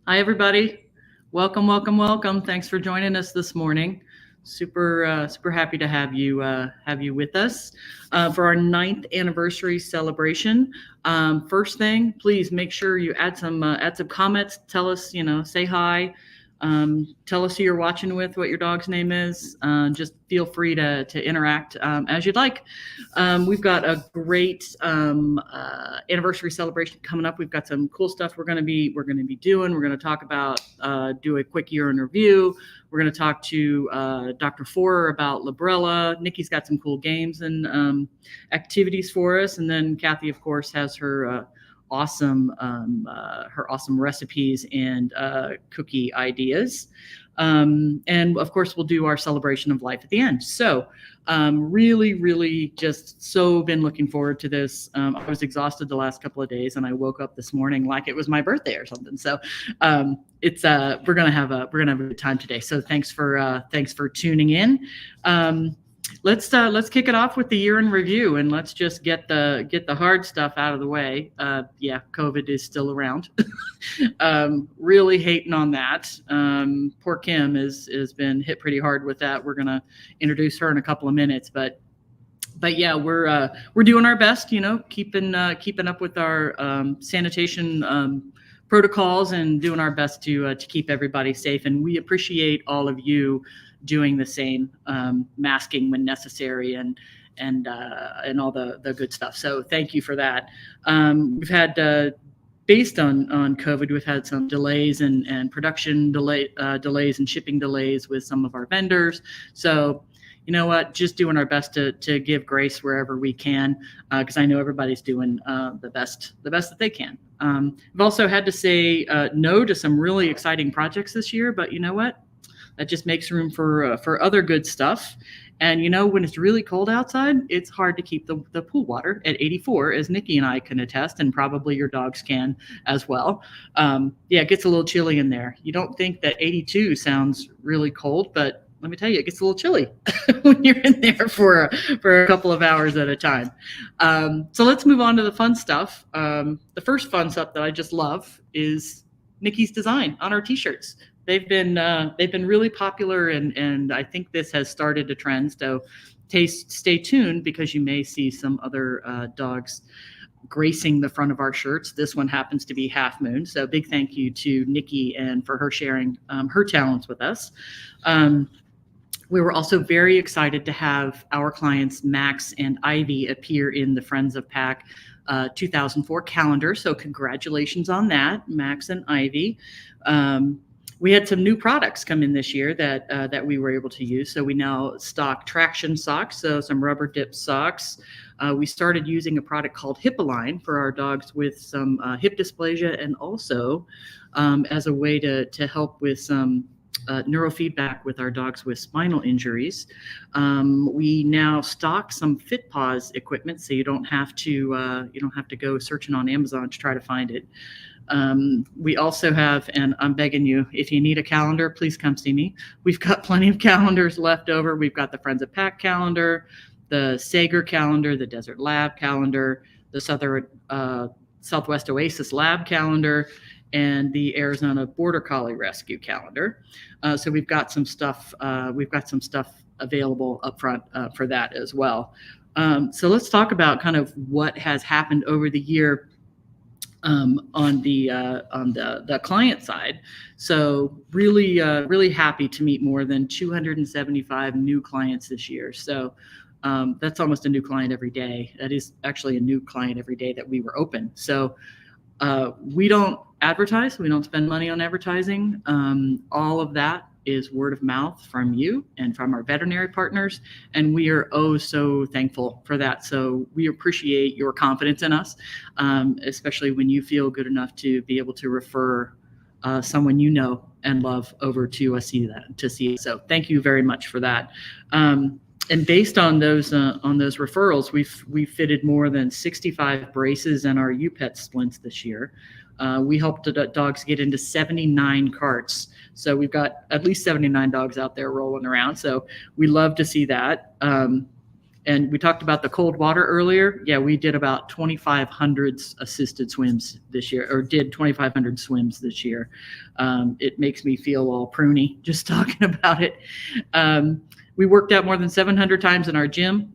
Hi, everybody. Welcome, welcome, welcome. Thanks for joining us this morning. Super happy to have you with us for our ninth anniversary celebration. First thing, please make sure you add some comments. Tell us, say hi. Tell us who you're watching with, what your dog's name is. Just feel free to interact as you'd like. We've got a great anniversary celebration coming up. We've got some cool stuff we're going to be doing. We're going to talk about do a quick year in review. We're going to talk to Dr. Forer about Librela. Nikki's got some cool games and activities for us, and then Kathy, of course, has her awesome recipes and cookie ideas. And of course, we'll do our celebration of life at the end. So really just so been looking forward to this. I was exhausted the last couple of days, and I woke up this morning like it was my birthday or something. So it's we're gonna have a good time today. So thanks for tuning in. Let's kick it off with the year in review, and let's just get the hard stuff out of the way. COVID is still around. Really hating on that. Poor Kim has been hit pretty hard with that. We're gonna introduce her in a couple of minutes, but yeah, we're doing our best. Keeping up with our sanitation protocols and doing our best to keep everybody safe. And we appreciate all of you doing the same, masking when necessary and all the good stuff. So thank you for that. We've had based on COVID, we've had some delays and production delays and shipping delays with some of our vendors. So you know what, just doing our best to give grace wherever we can, because I know everybody's doing the best that they can. We've also had to say no to some really exciting projects this year, but you know what? That just makes room for other good stuff. And when it's really cold outside, it's hard to keep the pool water at 84, as Nikki and I can attest, and probably your dogs can as well. It gets a little chilly in there. You don't think that 82 sounds really cold, but let me tell you, it gets a little chilly when you're in there for a couple of hours at a time. So let's move on to the fun stuff. The first fun stuff that I just love is Nikki's design on our t-shirts. They've been really popular, and I think this has started a trend. So stay tuned, because you may see some other dogs gracing the front of our shirts. This one happens to be Half Moon. So big thank you to Nikki and for her sharing her talents with us. We were also very excited to have our clients Max and Ivy appear in the Friends of Pack 2004 calendar. So congratulations on that, Max and Ivy. We had some new products come in this year that we were able to use. So we now stock traction socks, so some rubber dip socks. We started using a product called Hip-Align for our dogs with some hip dysplasia, and also as a way to help with some neurofeedback with our dogs with spinal injuries. We now stock some FitPaws equipment, so you don't have to go searching on Amazon to try to find it. We also have, and I'm begging you, if you need a calendar, please come see me. We've got plenty of calendars left over. We've got the Friends of Pack calendar, the Sager calendar, the Desert Lab calendar, the Southwest Oasis Lab calendar, and the Arizona Border Collie Rescue calendar. So we've got some stuff. Available up front for that as well. So let's talk about kind of what has happened over the year. On the client side. So really happy to meet more than 275 new clients this year. So that's almost a new client every day. That is actually a new client every day that we were open. So we don't advertise. We don't spend money on advertising. All of that is word of mouth from you and from our veterinary partners, and we are so thankful for that. So we appreciate your confidence in us, especially when you feel good enough to be able to refer someone you know and love over to see it. So thank you very much for that. And based on those referrals, we've fitted more than 65 braces in our UPET splints this year. We helped the dogs get into 79 carts. So we've got at least 79 dogs out there rolling around. So we love to see that. And we talked about the cold water earlier. Yeah, we did about 2,500 assisted swims this year, or did 2,500 swims this year. It makes me feel all pruny just talking about it. We worked out more than 700 times in our gym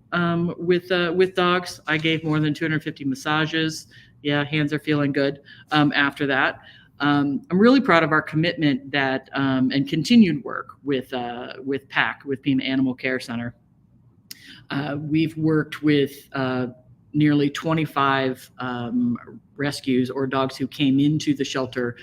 with dogs. I gave more than 250 massages. Yeah, hands are feeling good after that. I'm really proud of our commitment that and continued work with PAC, with Pima Animal Care Center. We've worked with nearly 25 rescues or dogs who came into the shelter.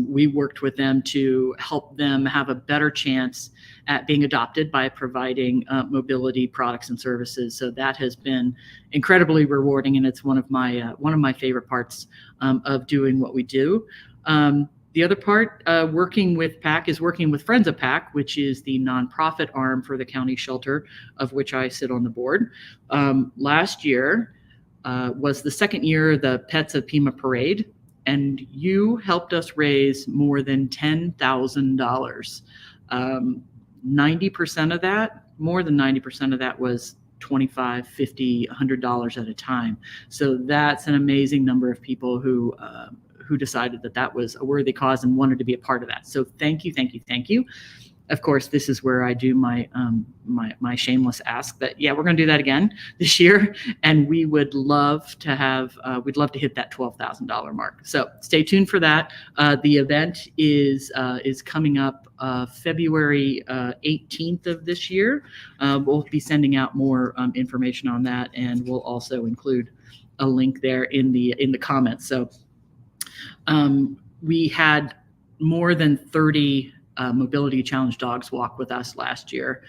We worked with them to help them have a better chance at being adopted by providing mobility products and services. So that has been incredibly rewarding, and it's one of my favorite parts of doing what we do. The other part, working with PAC, is working with Friends of PAC, which is the nonprofit arm for the county shelter, of which I sit on the board. Last year was the second year of the Pets of Pima Parade, and you helped us raise more than $10,000. 90% of that, more than 90% of that was $25, $50, $100 at a time. So that's an amazing number of people who decided that was a worthy cause and wanted to be a part of that. So thank you, thank you, thank you. Of course, this is where I do my my shameless ask that, yeah, we're going to do that again this year, and we would love to hit that $12,000 mark. So stay tuned for that. The event is coming up February 18th of this year. We'll be sending out more information on that, and we'll also include a link there in the comments. So we had more than 30 mobility challenge dogs walk with us last year.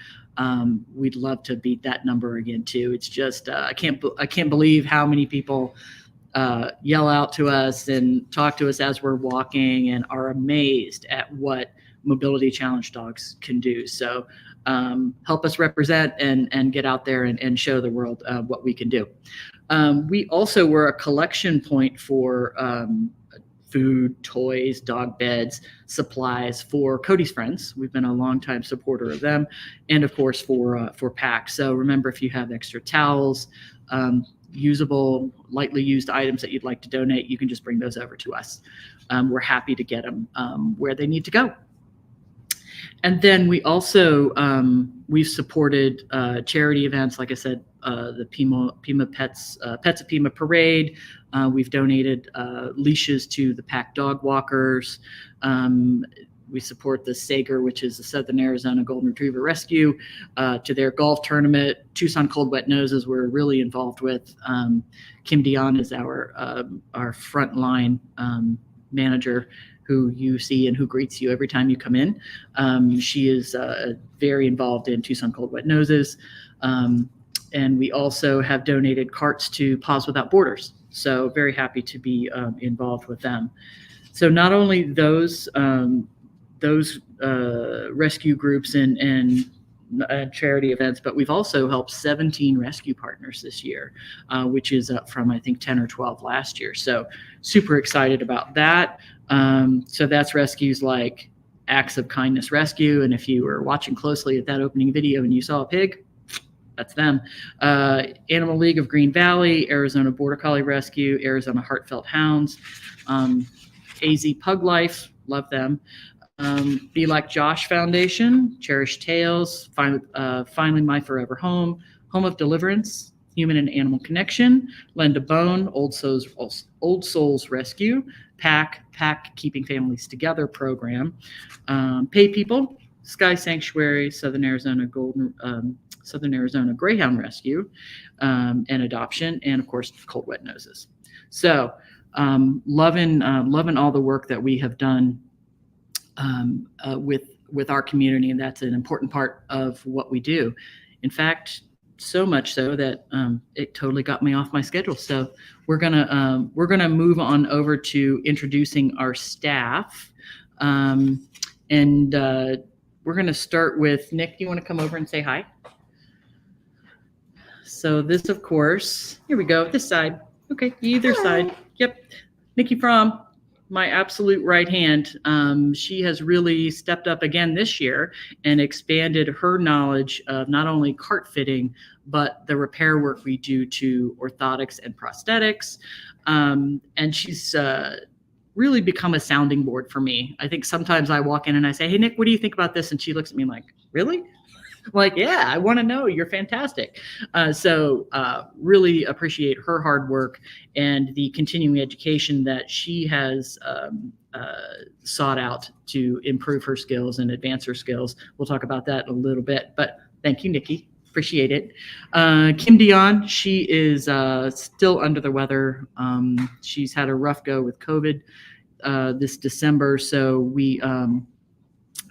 We'd love to beat that number again too. It's just I can't believe how many people yell out to us and talk to us as we're walking and are amazed at what mobility challenge dogs can do. So help us represent and get out there and show the world what we can do. We also were a collection point for food, toys, dog beds, supplies for Cody's Friends. We've been a longtime supporter of them, and of course for PAC. So remember, if you have extra towels, usable, lightly used items that you'd like to donate, you can just bring those over to us. We're happy to get them where they need to go. And then we also we've supported charity events, like I said, the Pima Pets of Pima Parade. We've donated leashes to the PAC dog walkers. We support the Sager, which is the Southern Arizona Golden Retriever Rescue, to their golf tournament. Tucson Cold Wet Noses we're really involved with. Kim Dion is our frontline manager, who you see and who greets you every time you come in. She is very involved in Tucson Cold Wet Noses. And we also have donated carts to Paws Without Borders. So very happy to be involved with them. So not only those rescue groups and charity events, but we've also helped 17 rescue partners this year, which is up from, I think, 10 or 12 last year. So super excited about that. So that's rescues like Acts of Kindness Rescue. And if you were watching closely at that opening video and you saw a pig, that's them. Animal League of Green Valley, Arizona Border Collie Rescue, Arizona Heartfelt Hounds, AZ Pug Life, love them. Be Like Josh Foundation, Cherish Tales, Finally My Forever Home, Home of Deliverance, Human and Animal Connection, Lend a Bone, Old Souls Rescue, PAC Keeping Families Together program, Pay People, Sky Sanctuary, Southern Arizona Greyhound Rescue, and Adoption, and of course Cold Wet Noses. So loving all the work that we have done with our community, and that's an important part of what we do. In fact, so much so that it totally got me off my schedule. So we're gonna move on over to introducing our staff, and we're gonna start with Nick. Do you want to come over and say hi? So this, of course, here we go. This side. Okay, either side. Yep. Nikki Fromm, my absolute right hand. She has really stepped up again this year and expanded her knowledge of not only cart fitting, but the repair work we do to orthotics and prosthetics. And she's really become a sounding board for me. I think sometimes I walk in and I say, hey, Nick, what do you think about this? And she looks at me like, really? I'm like, yeah, I want to know. You're fantastic. So really appreciate her hard work and the continuing education that she has sought out to improve her skills and advance her skills. We'll talk about that in a little bit, but thank you, Nikki. Appreciate it. Kim Dion, she is still under the weather. She's had a rough go with COVID this December, so we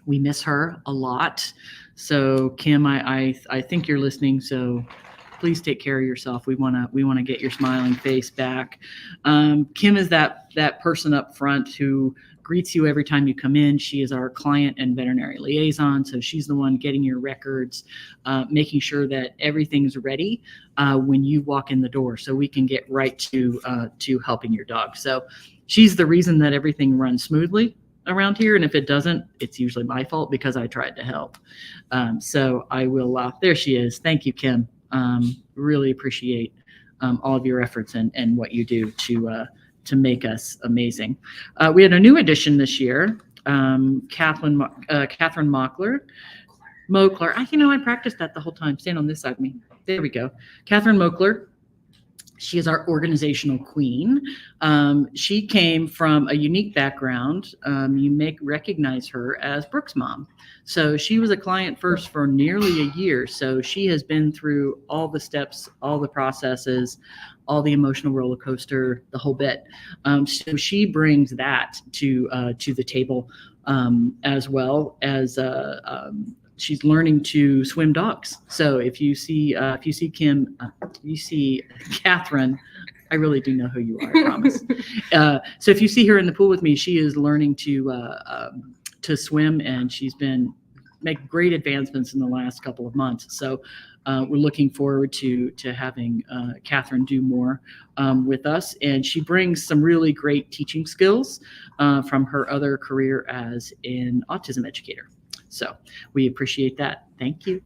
miss her a lot. So Kim, I think you're listening. So please take care of yourself. We want to get your smiling face back. Kim is that person up front who greets you every time you come in. She is our client and veterinary liaison. So she's the one getting your records, making sure that everything's ready when you walk in the door, so we can get right to helping your dog. So she's the reason that everything runs smoothly around here, and if it doesn't, it's usually my fault because I tried to help. So I will. There she is. Thank you, Kim. Really appreciate all of your efforts and what you do to make us amazing. We had a new addition this year, Catherine Mokler. I practiced that the whole time. Stand on this side of me. There we go. Catherine Mokler. She is our organizational queen. She came from a unique background. You may recognize her as Brooke's mom. So she was a client first for nearly a year. So she has been through all the steps, all the processes, all the emotional roller coaster, the whole bit. So she brings that to the table, as well as she's learning to swim dogs. So if you see Kim, you see Catherine, I really do know who you are, I promise. So if you see her in the pool with me, she is learning to swim, and she's been making great advancements in the last couple of months. So we're looking forward to having Catherine do more with us. And she brings some really great teaching skills from her other career as an autism educator. So we appreciate that. Thank you.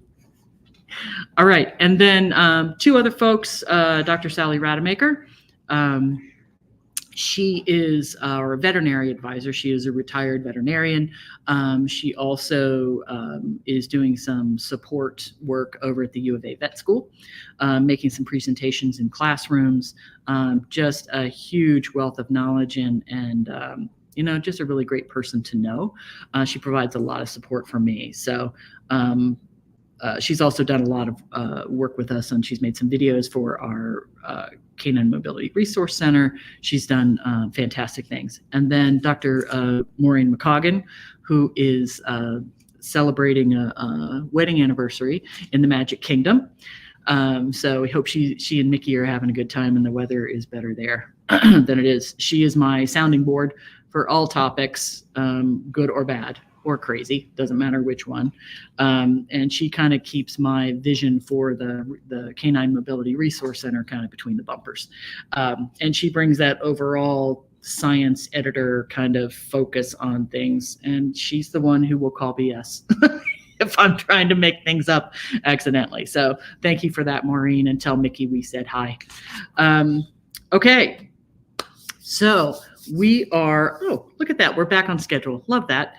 All right. And then two other folks, Dr. Sally Rademacher. She is our veterinary advisor. She is a retired veterinarian. She also is doing some support work over at the U of A Vet School, making some presentations in classrooms. Just a huge wealth of knowledge and just a really great person to know. She provides a lot of support for me. So she's also done a lot of work with us, and she's made some videos for our Canine Mobility Resource Center. She's done fantastic things. And then Dr. Maureen McCoggan, who is celebrating a wedding anniversary in the Magic Kingdom. So we hope she and Mickey are having a good time and the weather is better there than it is. She is my sounding board for all topics, good or bad or crazy, doesn't matter which one. And she kind of keeps my vision for the Canine Mobility Resource Center kind of between the bumpers. And she brings that overall science editor kind of focus on things. And she's the one who will call BS if I'm trying to make things up accidentally. So thank you for that, Maureen, and tell Mickey we said hi. Okay. So we are, look at that. We're back on schedule. Love that.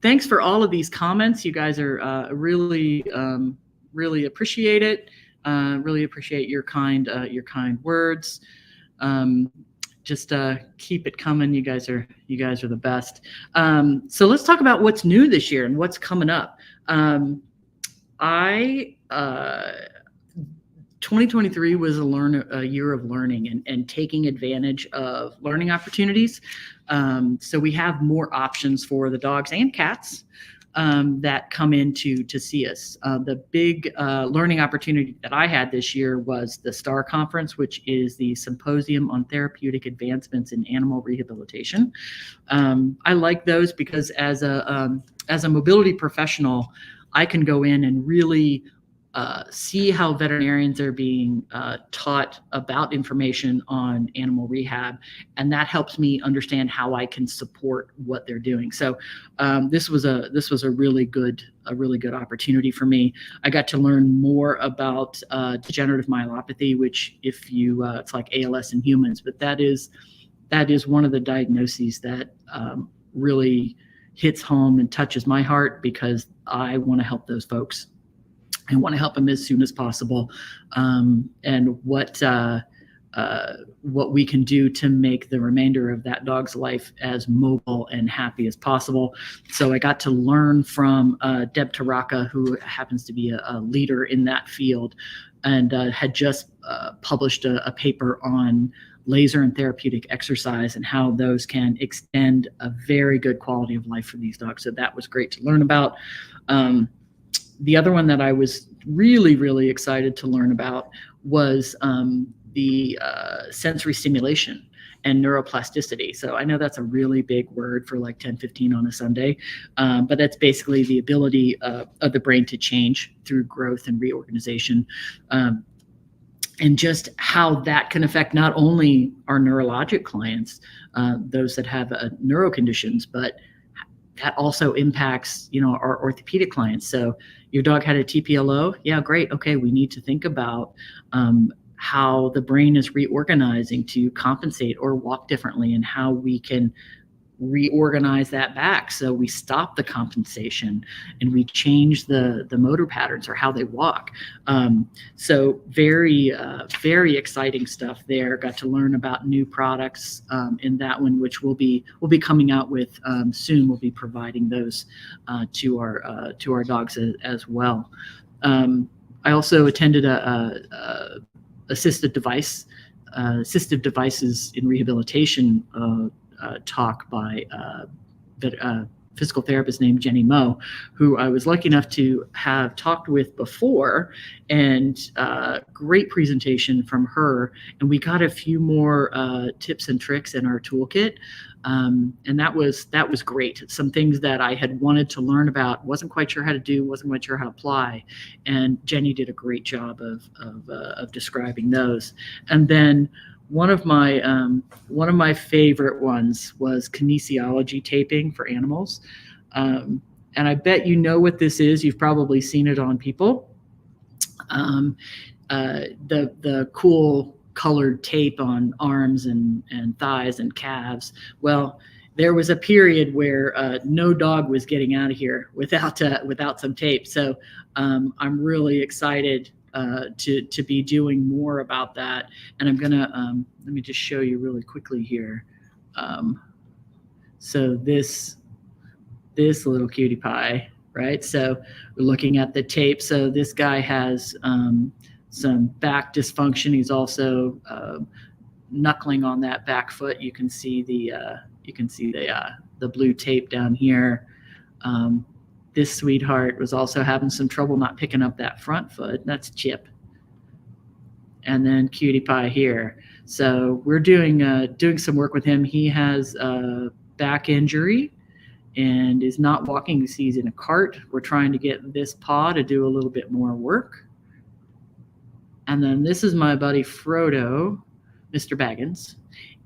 Thanks for all of these comments. You guys are really appreciate it. Really appreciate your kind words. Just keep it coming. You guys are the best. So let's talk about what's new this year and what's coming up. 2023 was a year of learning and taking advantage of learning opportunities. So we have more options for the dogs and cats that come in to see us. The big learning opportunity that I had this year was the STAR conference, which is the Symposium on Therapeutic Advancements in Animal Rehabilitation. I like those because as a mobility professional, I can go in and really see how veterinarians are being taught about information on animal rehab, and that helps me understand how I can support what they're doing. So this was a really good opportunity for me. I got to learn more about degenerative myelopathy, which if you it's like ALS in humans, but that is one of the diagnoses that really hits home and touches my heart, because I want to help those folks. I want to help them as soon as possible, and what we can do to make the remainder of that dog's life as mobile and happy as possible. So I got to learn from Deb Taraka, who happens to be a leader in that field, and had just published a paper on laser and therapeutic exercise and how those can extend a very good quality of life for these dogs. So that was great to learn about. The other one that I was really, really excited to learn about was the sensory stimulation and neuroplasticity. So I know that's a really big word for like 10:15 on a Sunday, but that's basically the ability of the brain to change through growth and reorganization, and just how that can affect not only our neurologic clients, those that have neuro conditions, but that also impacts, our orthopedic clients. So your dog had a TPLO. Yeah, great. Okay, we need to think about how the brain is reorganizing to compensate or walk differently, and how we can reorganize that back so we stop the compensation and we change the motor patterns or how they walk. So very exciting stuff there. Got to learn about new products in that one, which we'll be coming out with soon. We'll be providing those to our dogs as well. I also attended a assistive devices in rehabilitation talk by a physical therapist named Jenny Moe, who I was lucky enough to have talked with before, and great presentation from her. And we got a few more tips and tricks in our toolkit. And that was great. Some things that I had wanted to learn about, wasn't quite sure how to do, wasn't quite sure how to apply. And Jenny did a great job of describing those. And then one of my favorite ones was kinesiology taping for animals. And I bet you know what this is. You've probably seen it on people. The cool colored tape on arms and thighs and calves. Well, there was a period where no dog was getting out of here without some tape. So I'm really excited to be doing more about that. And I'm gonna let me just show you really quickly here. So this little cutie pie, right? So we're looking at the tape. So this guy has some back dysfunction. He's also knuckling on that back foot. You can see the blue tape down here. This sweetheart was also having some trouble not picking up that front foot. That's Chip. And then Cutie Pie here. So we're doing some work with him. He has a back injury and is not walking. You see he's in a cart. We're trying to get this paw to do a little bit more work. And then this is my buddy Frodo, Mr. Baggins.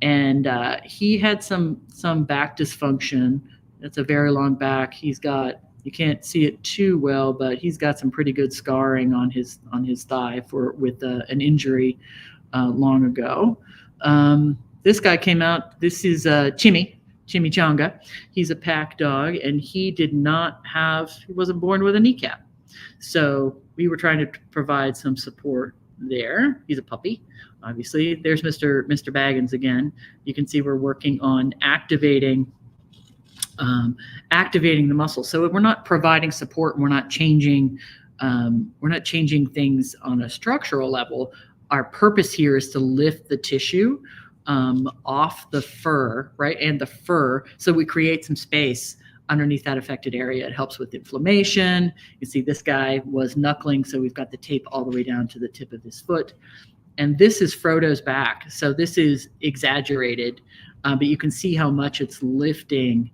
And he had some back dysfunction. It's a very long back. He's got, you can't see it too well, but he's got some pretty good scarring on his thigh with an injury long ago. This guy came out. This is Chimichanga. He's a pack dog, and he wasn't born with a kneecap. So we were trying to provide some support there. He's a puppy, obviously. There's Mr. Baggins again. You can see we're working on activating the muscle. So we're not providing support. We're not changing things on a structural level. Our purpose here is to lift the tissue off the fur, right, and the fur, so we create some space underneath that affected area. It helps with inflammation. You see this guy was knuckling, so we've got the tape all the way down to the tip of his foot. And this is Frodo's back. So this is exaggerated, but you can see how much it's lifting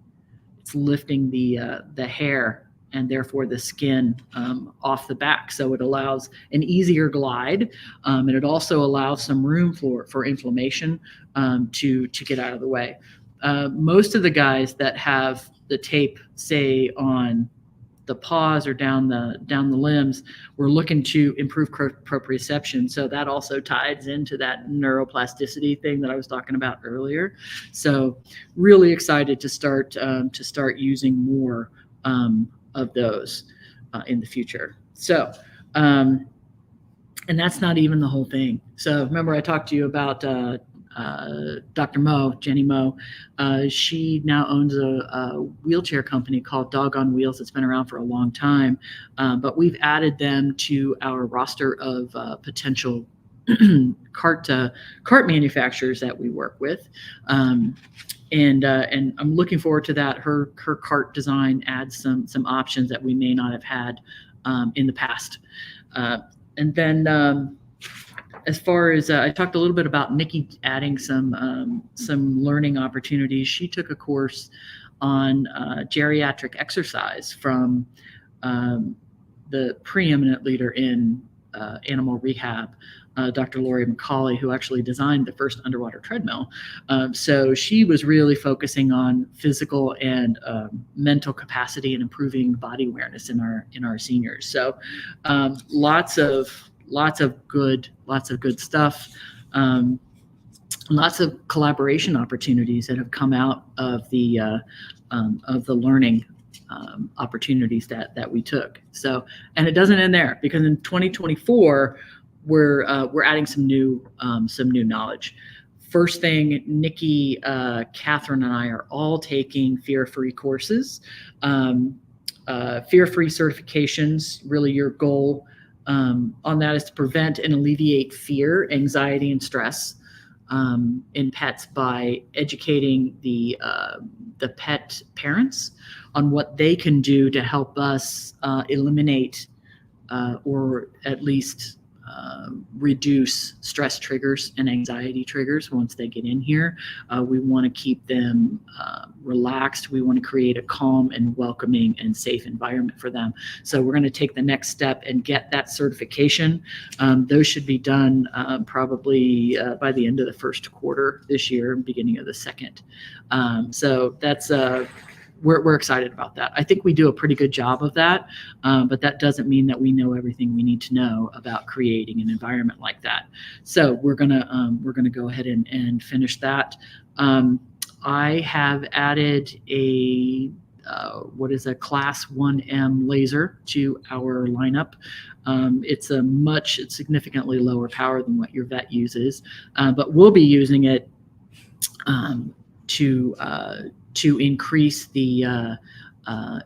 the hair and therefore the skin off the back. So it allows an easier glide, and it also allows some room for inflammation to get out of the way. Most of the guys that have the tape, say on the paws or down the limbs, we're looking to improve proprioception. So that also ties into that neuroplasticity thing that I was talking about earlier. So really excited to start using more of those in the future. So and that's not even the whole thing. So remember I talked to you about Dr. Mo, Jenny Mo. She now owns a wheelchair company called Dog on Wheels. It's been around for a long time, but we've added them to our roster of potential cart manufacturers that we work with. And I'm looking forward to that. Her cart design adds some options that we may not have had in the past. And then as far as I talked a little bit about Nikki adding some learning opportunities. She took a course on geriatric exercise from the preeminent leader in animal rehab, Dr. Lori McCauley, who actually designed the first underwater treadmill. So she was really focusing on physical and mental capacity and improving body awareness in our seniors. So lots of good stuff. Lots of collaboration opportunities that have come out of the learning opportunities that we took. So, and it doesn't end there, because in 2024 we're adding some new knowledge. First thing, Nikki, Catherine, and I are all taking fear-free courses. Fear-free certifications. Really, your goal on that is to prevent and alleviate fear, anxiety, and stress in pets by educating the pet parents on what they can do to help us eliminate or at least reduce stress triggers and anxiety triggers once they get in here. We want to keep them relaxed. We want to create a calm and welcoming and safe environment for them. So we're going to take the next step and get that certification. Those should be done probably by the end of the first quarter this year, beginning of the second. So that's we're excited about that. I think we do a pretty good job of that, but that doesn't mean that we know everything we need to know about creating an environment like that. So we're gonna go ahead and finish that. I have added a class 1M laser to our lineup. It's significantly lower power than what your vet uses, but we'll be using it to increase the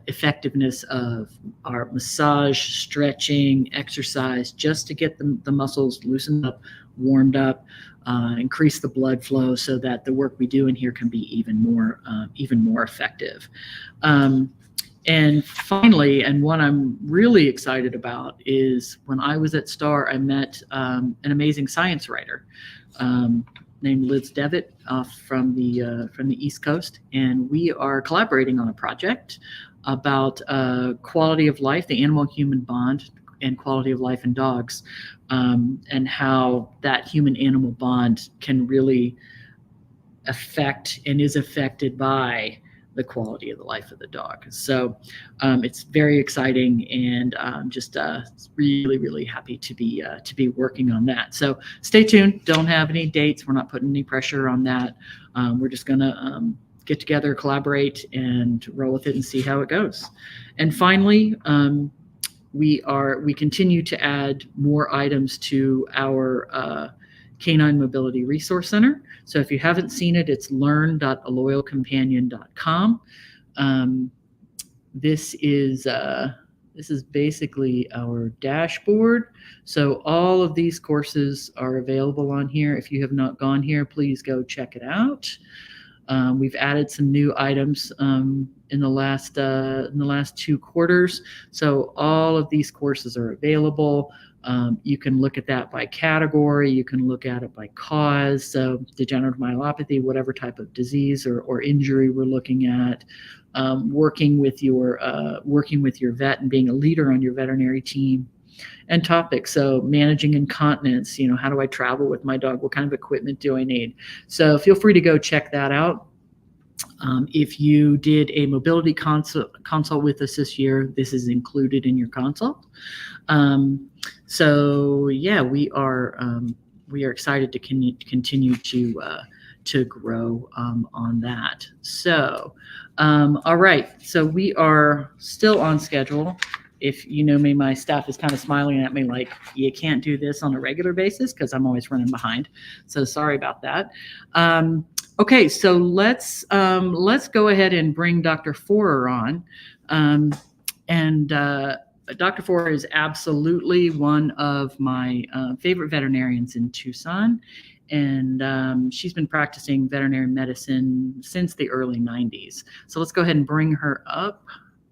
effectiveness of our massage, stretching, exercise, just to get the muscles loosened up, warmed up, increase the blood flow so that the work we do in here can be even more effective. And finally, and one I'm really excited about, is when I was at STAR, I met an amazing science writer named Liz Devitt from the East Coast, and we are collaborating on a project about quality of life, the animal-human bond, and quality of life in dogs, and how that human-animal bond can really affect and is affected by the quality of the life of the dog. So it's very exciting, and just really, really happy to be working on that. So stay tuned. Don't have any dates. We're not putting any pressure on that. We're just gonna get together, collaborate, and roll with it and see how it goes. And finally, we continue to add more items to our Canine Mobility Resource Center. So if you haven't seen it, it's learn.aloyalcompanion.com. This is basically our dashboard. So all of these courses are available on here. If you have not gone here, please go check it out. We've added some new items in the last 2 quarters. So all of these courses are available. You can look at that by category. You can look at it by cause. So degenerative myelopathy, whatever type of disease or injury we're looking at. Working with your vet and being a leader on your veterinary team. And topics. So managing incontinence, how do I travel with my dog? What kind of equipment do I need? So feel free to go check that out. If you did a mobility consult with us this year, this is included in your consult. So yeah, we are excited to continue to grow on that. So, all right. So we are still on schedule. If you know me, my staff is kind of smiling at me like, you can't do this on a regular basis because I'm always running behind. So sorry about that. Okay, so let's go ahead and bring Dr. Forer on. Dr. Forer is absolutely one of my favorite veterinarians in Tucson. And she's been practicing veterinary medicine since the early 90s. So let's go ahead and bring her up.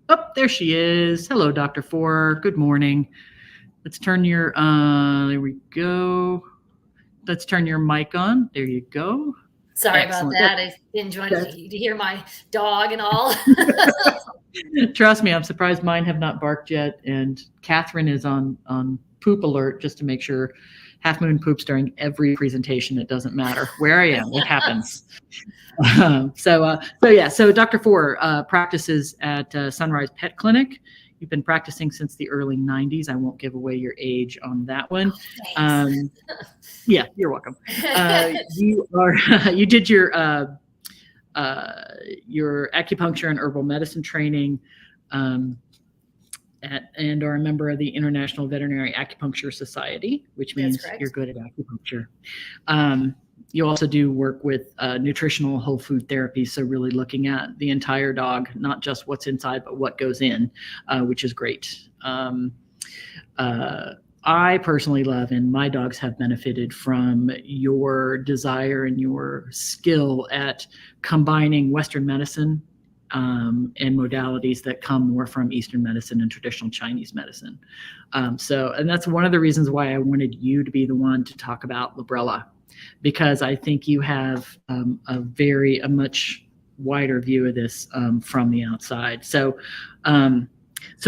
Oh, there she is. Hello, Dr. Forer. Good morning. Let's turn your, there we go. Let's turn your mic on. There you go. Sorry Excellent. About that. I didn't join to hear my dog and all. Trust me, I'm surprised mine have not barked yet. And Catherine is on poop alert just to make sure Half Moon poops during every presentation. It doesn't matter where I am. It happens. So Dr. Forer practices at Sunrise Pet Clinic. You've been practicing since the early 90s. I won't give away your age on that one. Oh, yeah, you're welcome. You did your acupuncture and herbal medicine training and are a member of the International Veterinary Acupuncture Society, which means you're good at acupuncture. You also do work with nutritional whole food therapy, so really looking at the entire dog, not just what's inside, but what goes in, which is great. I personally love, and my dogs have benefited from your desire and your skill at combining Western medicine and modalities that come more from Eastern medicine and traditional Chinese medicine. And that's one of the reasons why I wanted you to be the one to talk about Librela, because I think you have a much wider view of this from the outside. So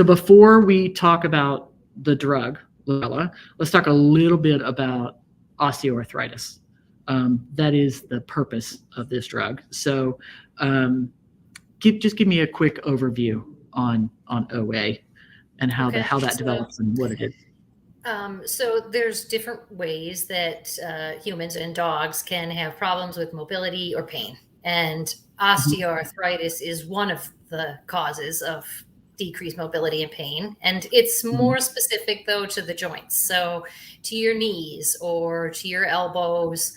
before we talk about the drug, Librela, let's talk a little bit about osteoarthritis. That is the purpose of this drug. So just give me a quick overview on OA and how that develops and what it is. So there's different ways that humans and dogs can have problems with mobility or pain. And osteoarthritis is one of the causes of decreased mobility and pain. And it's more specific, though, to the joints. So to your knees or to your elbows,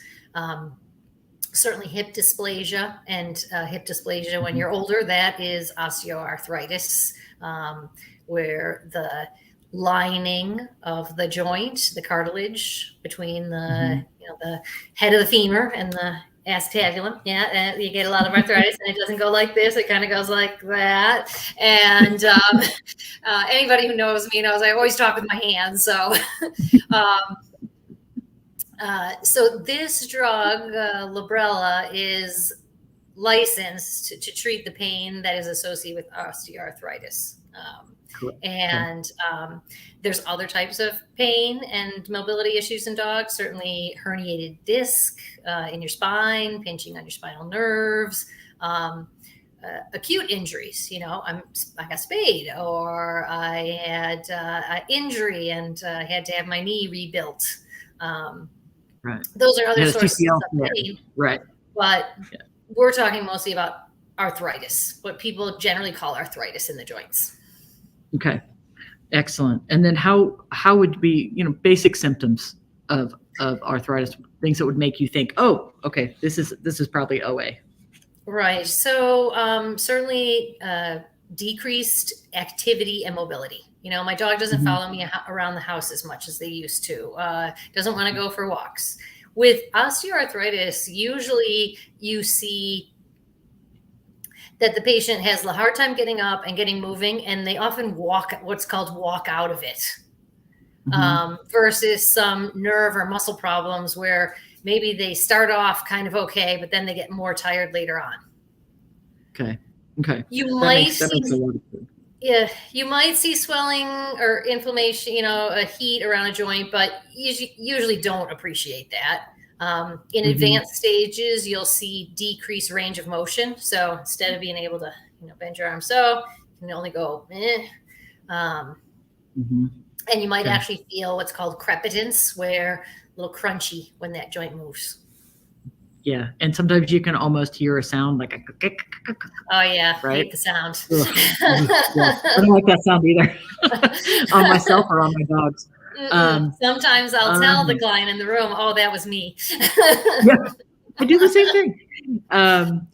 certainly hip dysplasia. And hip dysplasia when you're older, that is osteoarthritis, where the lining of the joint, the cartilage between the the head of the femur and the acetabulum. Yeah, you get a lot of arthritis, and it doesn't go like this. It kind of goes like that. And anybody who knows me knows I always talk with my hands. So, so this drug, Librela, is licensed to treat the pain that is associated with osteoarthritis. And there's other types of pain and mobility issues in dogs, certainly herniated disc in your spine, pinching on your spinal nerves, acute injuries. I got spayed, or I had an injury and had to have my knee rebuilt. Right. Those are other sources of pain. Right. But we're talking mostly about arthritis, what people generally call arthritis in the joints. Okay, excellent. And then how would be, basic symptoms of arthritis, things that would make you think, oh, okay, this is probably OA. Right. So certainly decreased activity and mobility. My dog doesn't follow me around the house as much as they used to. Doesn't want to go for walks. With osteoarthritis, usually you see that the patient has a hard time getting up and getting moving, and they often what's called walk out of it. Versus some nerve or muscle problems where maybe they start off kind of okay, but then they get more tired later on. Okay. You That makes a lot of sense. Yeah, you might see swelling or inflammation, a heat around a joint, but you usually don't appreciate that. In advanced stages, you'll see decreased range of motion. So instead of being able to, bend your arm, so you can only go, and you might actually feel what's called crepitance, where a little crunchy when that joint moves. Yeah, and sometimes you can almost hear a sound like a. Oh yeah, right? Hate the sound. Yeah. I don't like that sound either, on myself or on my dogs. Sometimes I'll tell the client in the room, "Oh, that was me." Yeah, I do the same thing.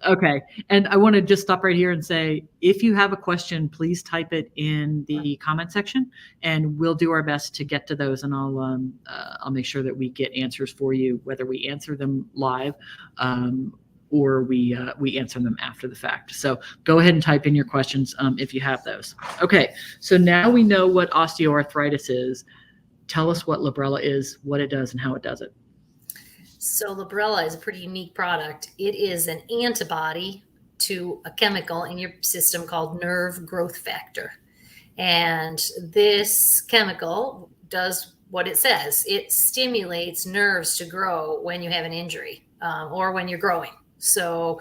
Okay, and I want to just stop right here and say, if you have a question, please type it in the comment section, and we'll do our best to get to those. And I'll make sure that we get answers for you, whether we answer them live or we answer them after the fact. So go ahead and type in your questions if you have those. Okay, so now we know what osteoarthritis is. Tell us what Librela is, what it does, and how it does it. So Librela is a pretty unique product. It is an antibody to a chemical in your system called nerve growth factor. And this chemical does what it says. It stimulates nerves to grow when you have an injury or when you're growing. So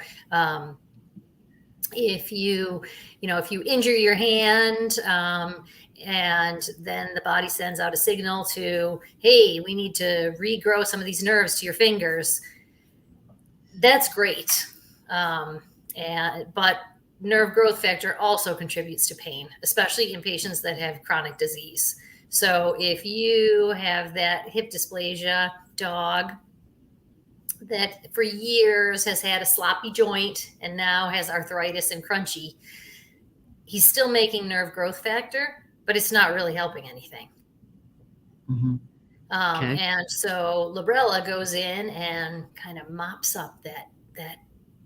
if you injure your hand, and then the body sends out a signal to, hey, we need to regrow some of these nerves to your fingers. That's great. But nerve growth factor also contributes to pain, especially in patients that have chronic disease. So if you have that hip dysplasia dog that for years has had a sloppy joint and now has arthritis and crunchy, he's still making nerve growth factor, but it's not really helping anything. And so Librela goes in and kind of mops up that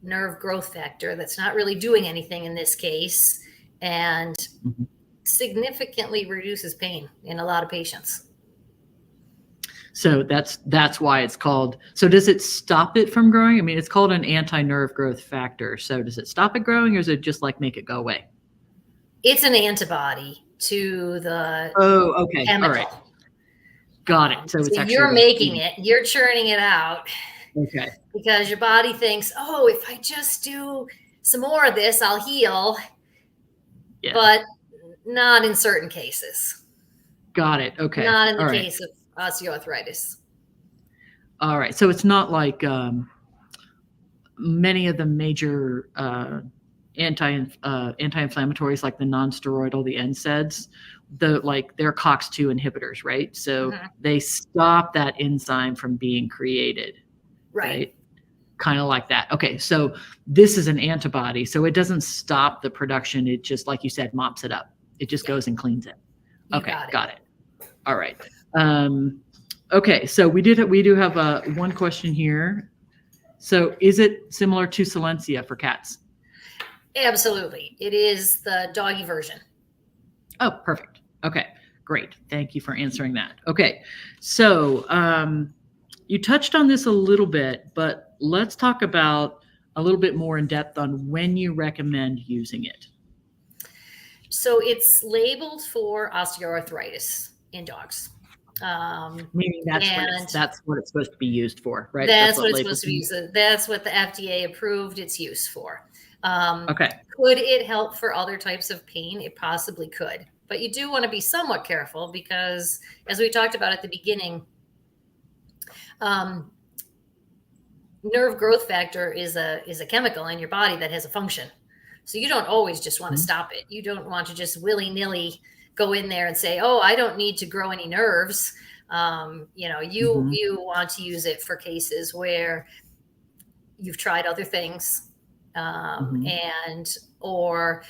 nerve growth factor that's not really doing anything in this case, and significantly reduces pain in a lot of patients. So that's why it's called. So does it stop it from growing? I mean, it's called an anti-nerve growth factor. So does it stop it growing, or is it just like make it go away? It's an antibody to the chemical. All right. Got it. So it's actually you're making it, you're churning it out. Okay. Because your body thinks, oh, if I just do some more of this, I'll heal. Yeah. But not in certain cases. Got it. Okay. Not in the case of osteoarthritis. All right. So it's not like many of the major anti-inflammatories, like the non-steroidal, the NSAIDs, they're COX-2 inhibitors, right? So they stop that enzyme from being created, right? Kind of like that. Okay, so this is an antibody, so it doesn't stop the production. It just, like you said, mops it up. It just goes and cleans it. Okay, got it. All right. Okay, so we do have one question here. So is it similar to Silencia for cats? Absolutely. It is the doggy version. Oh, perfect. Okay, great. Thank you for answering that. Okay, so you touched on this a little bit, but let's talk about a little bit more in depth on when you recommend using it. So it's labeled for osteoarthritis in dogs. Meaning that's what it's supposed to be used for, right? That's what it's supposed to be used. That's what the FDA approved its use for. Could it help for other types of pain? It possibly could, but you do want to be somewhat careful because, as we talked about at the beginning, nerve growth factor is a chemical in your body that has a function. So you don't always just want to stop it. You don't want to just willy-nilly go in there and say, oh, I don't need to grow any nerves. You want to use it for cases where you've tried other things or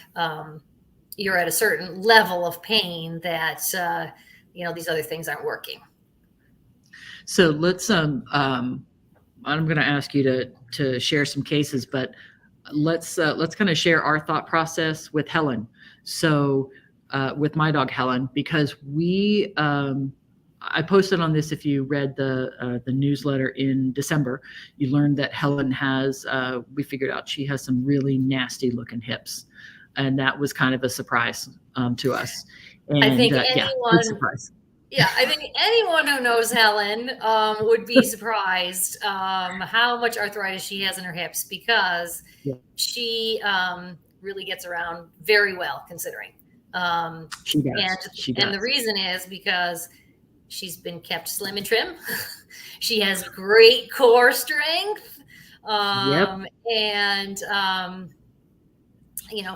you're at a certain level of pain that, these other things aren't working. So let's, I'm going to ask you to share some cases, but let's kind of share our thought process with Helen. So with my dog Helen, because I posted on this. If you read the newsletter in December, you learned that Helen has. We figured out she has some really nasty looking hips, and that was kind of a surprise to us. And I think good surprise. Yeah, I think anyone who knows Helen would be surprised how much arthritis she has in her hips, because she really gets around very well, considering. She does. And the reason is because she's been kept slim and trim. She has great core strength, and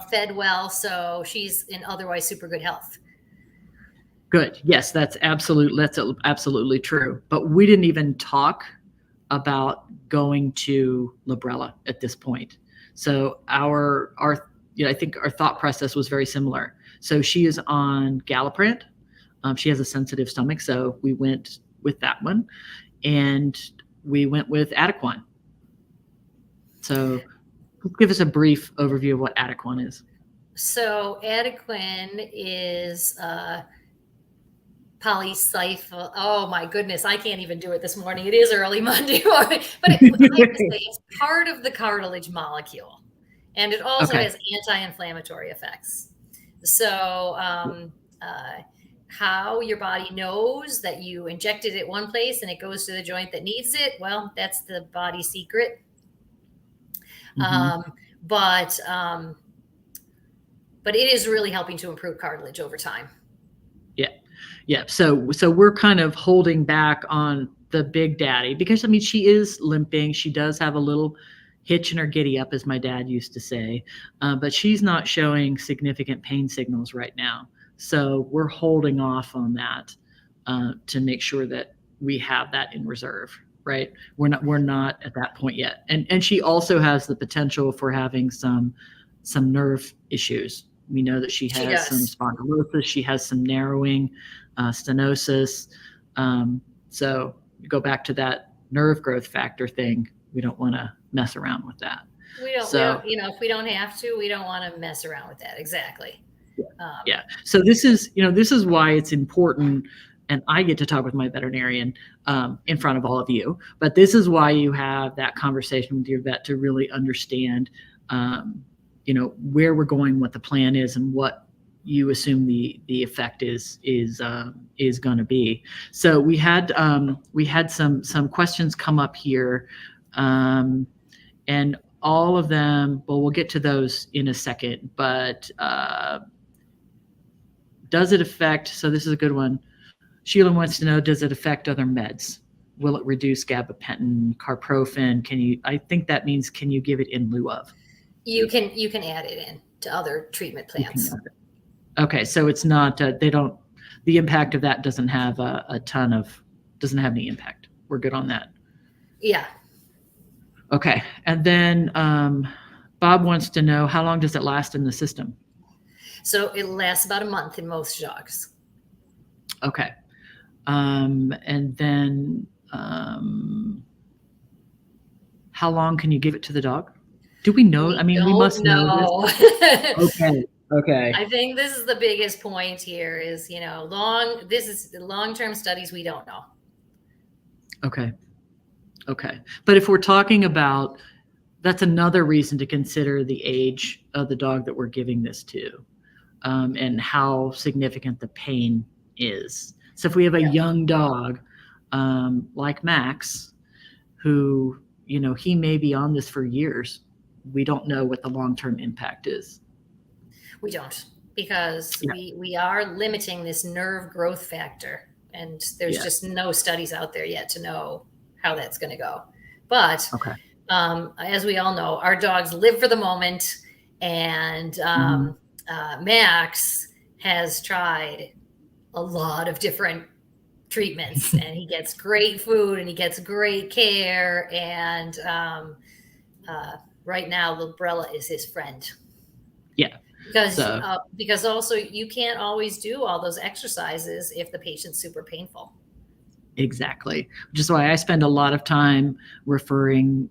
fed well, so she's in otherwise super good health. Good. Yes, that's absolutely true. But we didn't even talk about going to Librela at this point. So I think our thought process was very similar. So she is on Galliprant. She has a sensitive stomach, so we went with that one, and we went with Adequan. So give us a brief overview of what Adequan is. So Adequan is polycythal. Oh my goodness, I can't even do it this morning. It is early Monday morning, but I have to say it's part of the cartilage molecule, and it also has anti-inflammatory effects. So how your body knows that you injected it one place and it goes to the joint that needs it, well, that's the body secret. But it is really helping to improve cartilage over time. Yeah. So we're kind of holding back on the big daddy, because she is limping. She does have a little hitch in her giddy up, as my dad used to say, but she's not showing significant pain signals right now. So we're holding off on that to make sure that we have that in reserve. Right. We're not at that point yet. And she also has the potential for having some nerve issues. We know that she has some spondylosis. She has some narrowing, stenosis. So you go back to that nerve growth factor thing. We don't want to mess around with that. We don't, if we don't have to, we don't want to mess around with that. Exactly. Yeah. So this is why it's important. And I get to talk with my veterinarian in front of all of you. But this is why you have that conversation with your vet to really understand, where we're going, what the plan is, and what you assume the effect is going to be. So we had some questions come up here, and all of them. Well, we'll get to those in a second. But does it affect? So this is a good one. Sheila wants to know, does it affect other meds? Will it reduce gabapentin, carprofen? I think that means, can you give it in lieu of? You can add it in to other treatment plans. Okay. So it's not, the impact of that doesn't have doesn't have any impact. We're good on that. Yeah. Okay. And then Bob wants to know, how long does it last in the system? So it lasts about a month in most dogs. Okay. And then how long can you give it to the dog? Do we know? We must know this. Okay. I think this is the biggest point here is, long-term studies, we don't know. Okay. But if we're talking about, that's another reason to consider the age of the dog that we're giving this to, and how significant the pain is. So if we have a young dog like Max, who, he may be on this for years, we don't know what the long-term impact is. We don't, because we are limiting this nerve growth factor, and there's just no studies out there yet to know how that's going to go. But as we all know, our dogs live for the moment, and Max has tried a lot of different treatments, and he gets great food and he gets great care. And right now, Librela is his friend. Yeah. Because also you can't always do all those exercises if the patient's super painful. Exactly. Which is why I spend a lot of time referring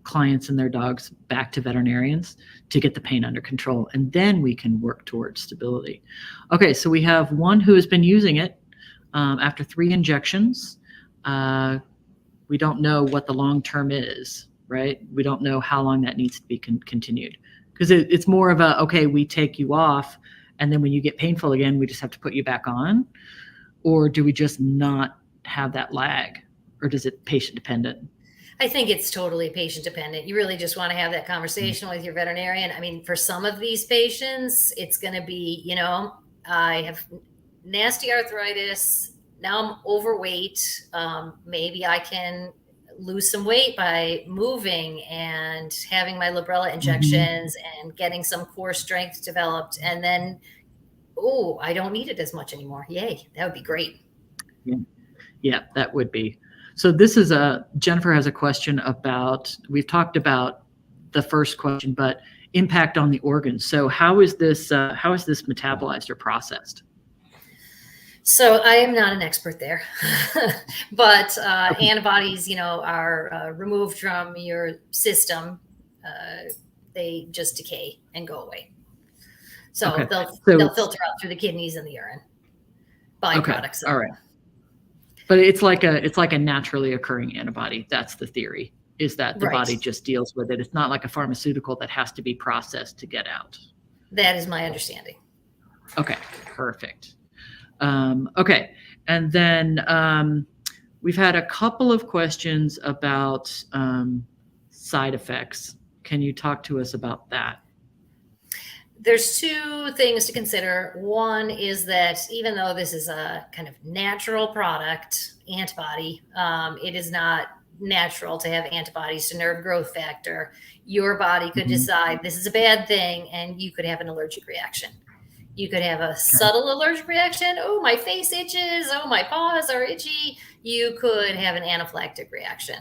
clients and their dogs back to veterinarians to get the pain under control, and then we can work towards stability. Okay, so we have one who has been using it after 3 injections. We don't know what the long term is, right? We don't know how long that needs to be continued, because it's more of a, okay, we take you off, and then when you get painful again, we just have to put you back on. Or do we just not have that lag, or does it patient dependent? I think it's totally patient dependent. You really just want to have that conversation with your veterinarian. I mean, for some of these patients, it's going to be, you know, I have nasty arthritis. Now I'm overweight. Maybe I can lose some weight by moving and having my Librela injections and getting some core strength developed. And then, oh, I don't need it as much anymore. Yay. That would be great. Yeah, that would be. So this is Jennifer has a question about, we've talked about the first question, but impact on the organs. So how is this metabolized or processed? So I am not an expert there, but antibodies, you know, are removed from your system. They just decay and go away. So they'll filter out through the kidneys and the urine. Byproducts. Okay. All right. But it's like a naturally occurring antibody. That's the theory, is that the body just deals with it. It's not like a pharmaceutical that has to be processed to get out. That is my understanding. Okay, perfect. Okay, and then we've had a couple of questions about side effects. Can you talk to us about that? There's 2 things to consider. One is that even though this is a kind of natural product, antibody, it is not natural to have antibodies to nerve growth factor. Your body could decide this is a bad thing, and you could have an allergic reaction. You could have a subtle allergic reaction. Oh, my face itches. Oh, my paws are itchy. You could have an anaphylactic reaction.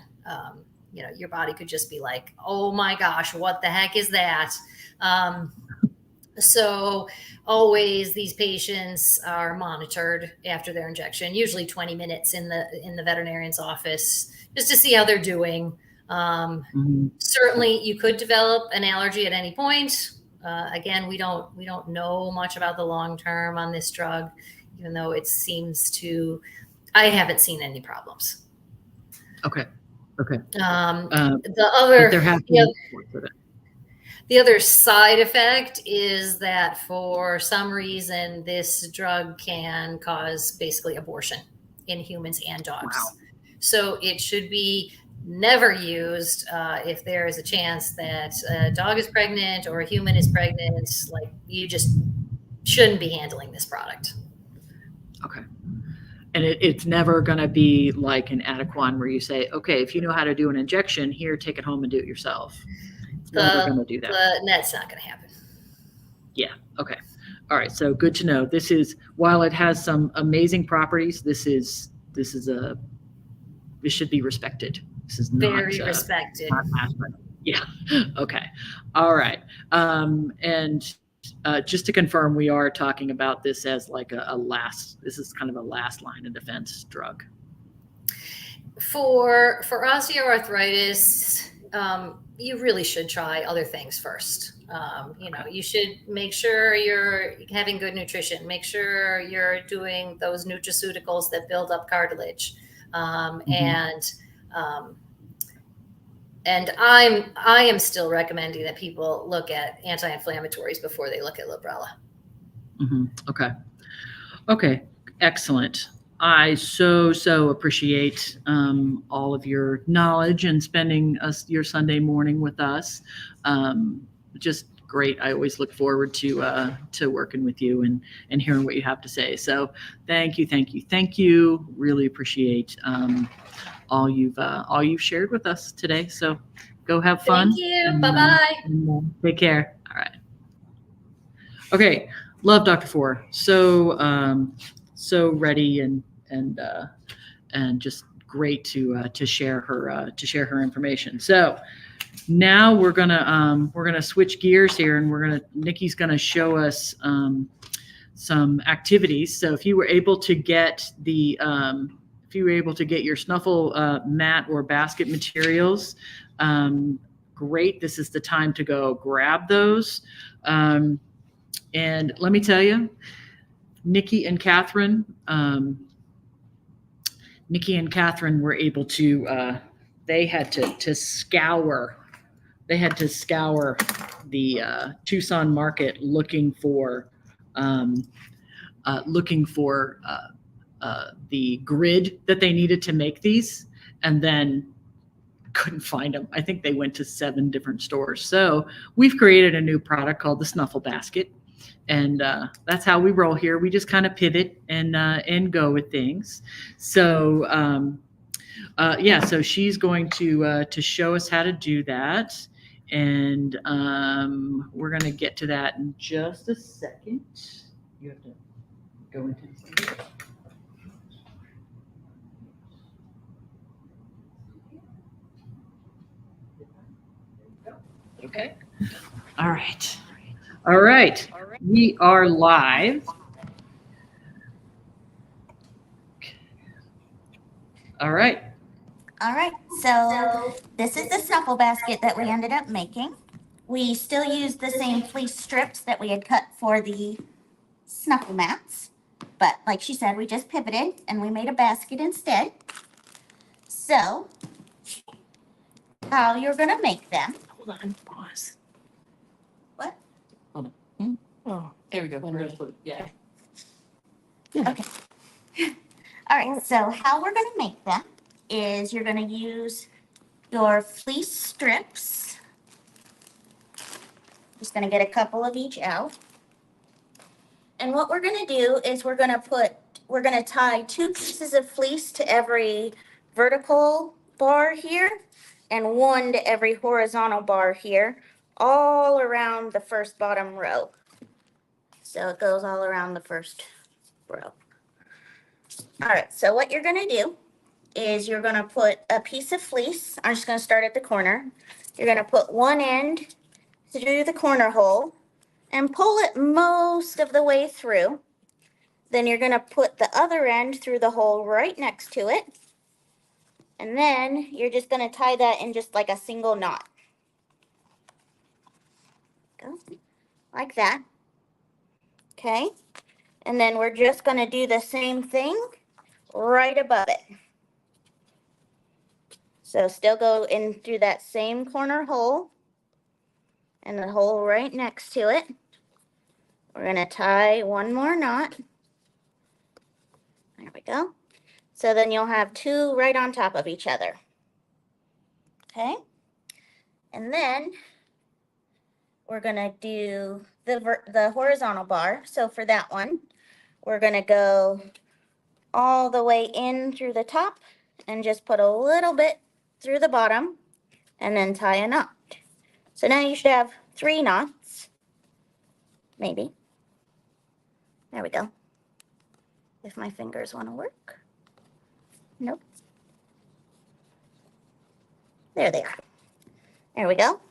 You know, your body could just be like, oh my gosh, what the heck is that? So always these patients are monitored after their injection, usually 20 minutes in the veterinarian's office, just to see how they're doing. Certainly you could develop an allergy at any point. Again, we don't know much about the long term on this drug, even though it seems to, I haven't seen any problems. Okay. The other side effect is that for some reason, this drug can cause basically abortion in humans and dogs. Wow. So it should be never used if there is a chance that a dog is pregnant or a human is pregnant. Like, you just shouldn't be handling this product. Okay. And it's never going to be like an Adequan where you say, okay, if you know how to do an injection, here, take it home and do it yourself. Never going to do that. That's not going to happen. Yeah. Okay. All right. So good to know. This is, while it has some amazing properties, this should be respected. This is not very respected. Yeah. Okay. All right. And just to confirm, we are talking about this as like this is kind of a last line of defense drug. For osteoarthritis, you really should try other things first. You should make sure you're having good nutrition. Make sure you're doing those nutraceuticals that build up cartilage. And I am still recommending that people look at anti-inflammatories before they look at Librela. Okay. Excellent. I so appreciate all of your knowledge and spending your Sunday morning with us. Just great. I always look forward to working with you and hearing what you have to say. So thank you. Really appreciate all you've shared with us today. So go have fun. Thank you. Bye-bye. Take care. All right. Okay. Love Dr. Four. So ready and just great to share her information. So now we're gonna switch gears here, and Nikki's gonna show us some activities. So if you were able to get your snuffle mat or basket materials, great. This is the time to go grab those. And let me tell you, Nikki and Catherine were able to, they had to scour the Tucson market looking for the grid that they needed to make these, and then couldn't find them. I think they went to 7 different stores. So we've created a new product called the Snuffle Basket, and that's how we roll here. We just kind of pivot and go with things. So so she's going to show us how to do that, and we're going to get to that in just a second. You have to go into this. Okay. All right. All right. We are live. All right. All right, so this is the snuffle basket that we ended up making. We still use the same fleece strips that we had cut for the snuffle mats, but like she said, we just pivoted and we made a basket instead. So, how you're gonna make them? Hold on. Pause. What? Hold on. Oh, there we go. Yeah. Okay. All right, so how we're gonna make them is you're gonna use your fleece strips. Just gonna get a couple of each out. And what we're gonna do is we're gonna tie 2 pieces of fleece to every vertical bar here and 1 to every horizontal bar here, all around the first bottom row. So it goes all around the first row. All right, so what you're gonna do is you're gonna put a piece of fleece. I'm just gonna start at the corner. You're gonna put one end through the corner hole and pull it most of the way through. Then you're gonna put the other end through the hole right next to it. And then you're just gonna tie that in just like a single knot. Go, like that. Okay, and then we're just gonna do the same thing right above it. So still go in through that same corner hole and the hole right next to it. We're gonna tie 1 more knot. There we go. So then you'll have 2 right on top of each other. Okay, and then we're gonna do the horizontal bar. So for that one, we're gonna go all the way in through the top and just put a little bit through the bottom and then tie a knot. So now you should have 3 knots, maybe. There we go. If my fingers want to work. Nope. There they are. There we go.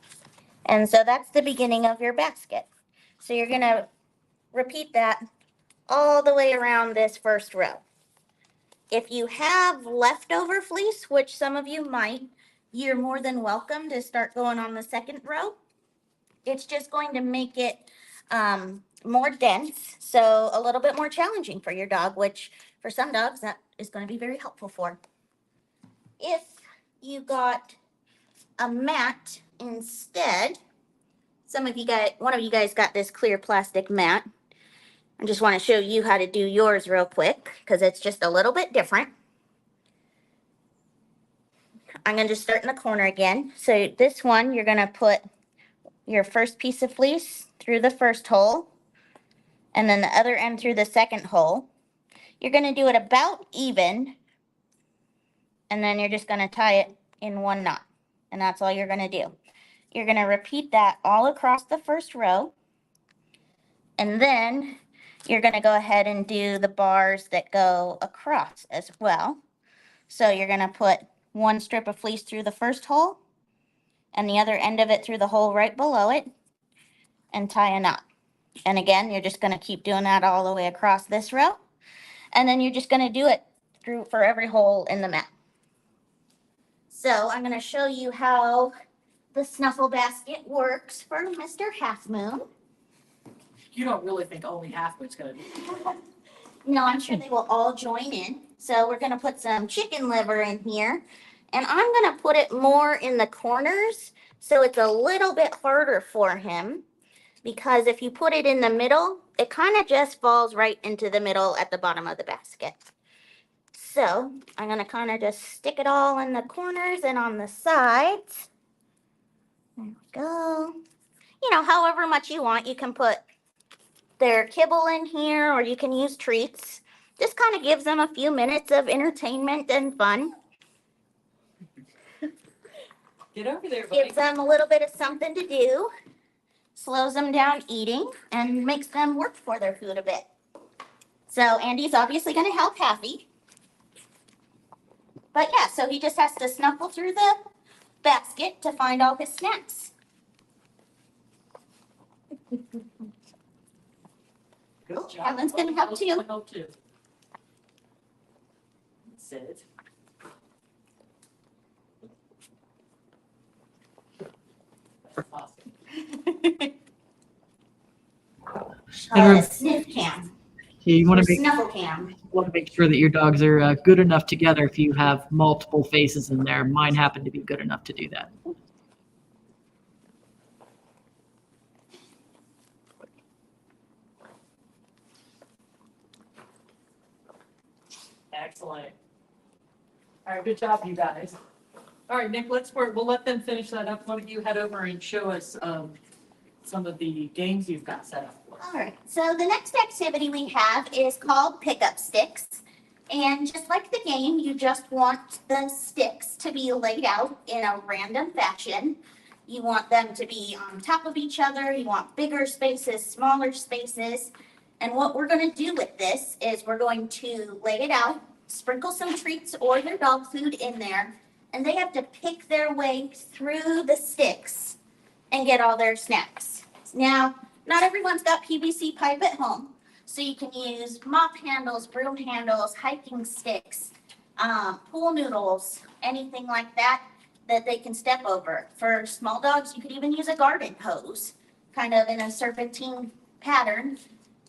And so that's the beginning of your basket. So you're going to repeat that all the way around this first row. If you have leftover fleece, which some of you might, you're more than welcome to start going on the second row. It's just going to make it more dense, so a little bit more challenging for your dog, which for some dogs that is going to be very helpful for. If you got a mat instead, one of you guys got this clear plastic mat. I just want to show you how to do yours real quick because it's just a little bit different. I'm going to just start in the corner again. So this one, you're going to put your first piece of fleece through the first hole and then the other end through the second hole. You're going to do it about even, and then you're just going to tie it in 1 knot, and that's all you're going to do. You're going to repeat that all across the first row, and then you're going to go ahead and do the bars that go across as well. So you're going to put 1 strip of fleece through the first hole and the other end of it through the hole right below it and tie a knot. And again, you're just going to keep doing that all the way across this row. And then you're just going to do it through for every hole in the mat. So I'm going to show you how the snuffle basket works for Mr. Half Moon. You don't really think only half what's gonna do. No, I'm sure they will all join in. So we're gonna put some chicken liver in here. And I'm gonna put it more in the corners so it's a little bit harder for him. Because if you put it in the middle, it kind of just falls right into the middle at the bottom of the basket. So I'm gonna kind of just stick it all in the corners and on the sides. There we go. You know, however much you want, you can put their kibble in here or you can use treats. Just kind of gives them a few minutes of entertainment and fun. Get over there, buddy. Gives them a little bit of something to do. Slows them down eating and makes them work for their food a bit. So Andy's obviously going to help Happy. But yeah, so he just has to snuffle through the basket to find all his snacks. Good Oh, job. Helen's gonna help too. Help too. Sit. That's awesome. Sniff cam. You want Or to make snuffle cam. sure that your dogs are good enough together if you have multiple faces in there. Mine happen to be good enough to do that. Excellent. All right, good job, you guys. All right, Nick, we'll let them finish that up. Why don't you head over and show us some of the games you've got set up for us. All right, so the next activity we have is called pickup sticks. And just like the game, you just want the sticks to be laid out in a random fashion. You want them to be on top of each other. You want bigger spaces, smaller spaces. And what we're going to do with this is we're going to lay it out, sprinkle some treats or your dog food in there, and they have to pick their way through the sticks and get all their snacks. Now, not everyone's got PVC pipe at home, so you can use mop handles, broom handles, hiking sticks, pool noodles, anything like that that they can step over. For small dogs, you could even use a garden hose, kind of in a serpentine pattern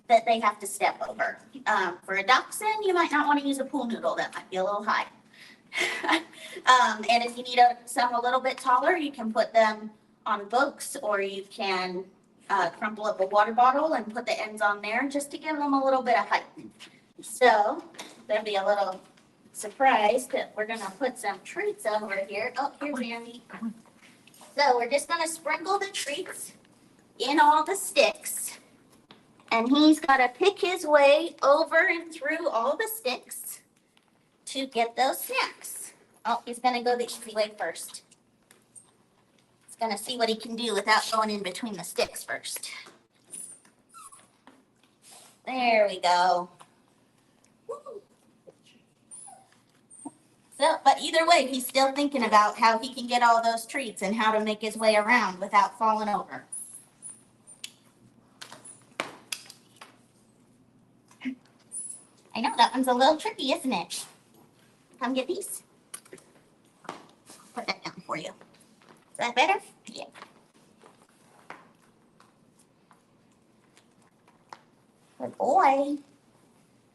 that they have to step over. For a dachshund, you might not want to use a pool noodle. That might be a little high. And if you need some a little bit taller, you can put them on books, or you can crumple up a water bottle and put the ends on there just to give them a little bit of height. So there'll be a little surprise that we're going to put some treats over here. Oh, here's Andy. So we're just going to sprinkle the treats in all the sticks. And he's got to pick his way over and through all the sticks to get those snacks. Oh, he's going to go the easy way first. He's going to see what he can do without going in between the sticks first. There we go. So, but either way, he's still thinking about how he can get all those treats and how to make his way around without falling over. I know, that one's a little tricky, isn't it? Come get these. Put that down for you. Is that better? Yeah. Good boy.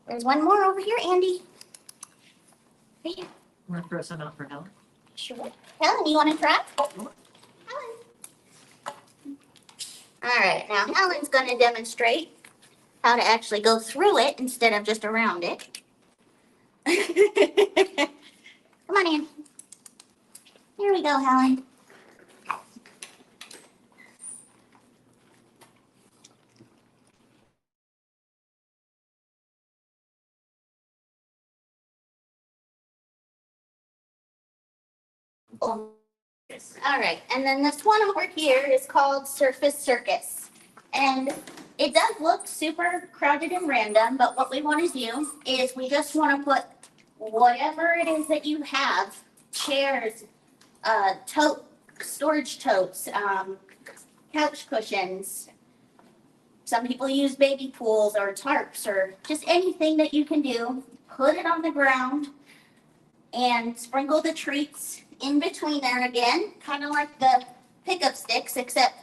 There's one more over here, Andy. Here. Want to throw some out for Helen? Sure. Helen, you want to try? Helen. All right, now Helen's going to demonstrate how to actually go through it instead of just around it. Come on in. Here we go, Helen. Oh. All right, and then this one over here is called Surface Circus. And it does look super crowded and random, but what we want to do is we just want to put whatever it is that you have, chairs, storage totes, couch cushions. Some people use baby pools or tarps or just anything that you can do. Put it on the ground and sprinkle the treats in between there again, kind of like the pickup sticks, except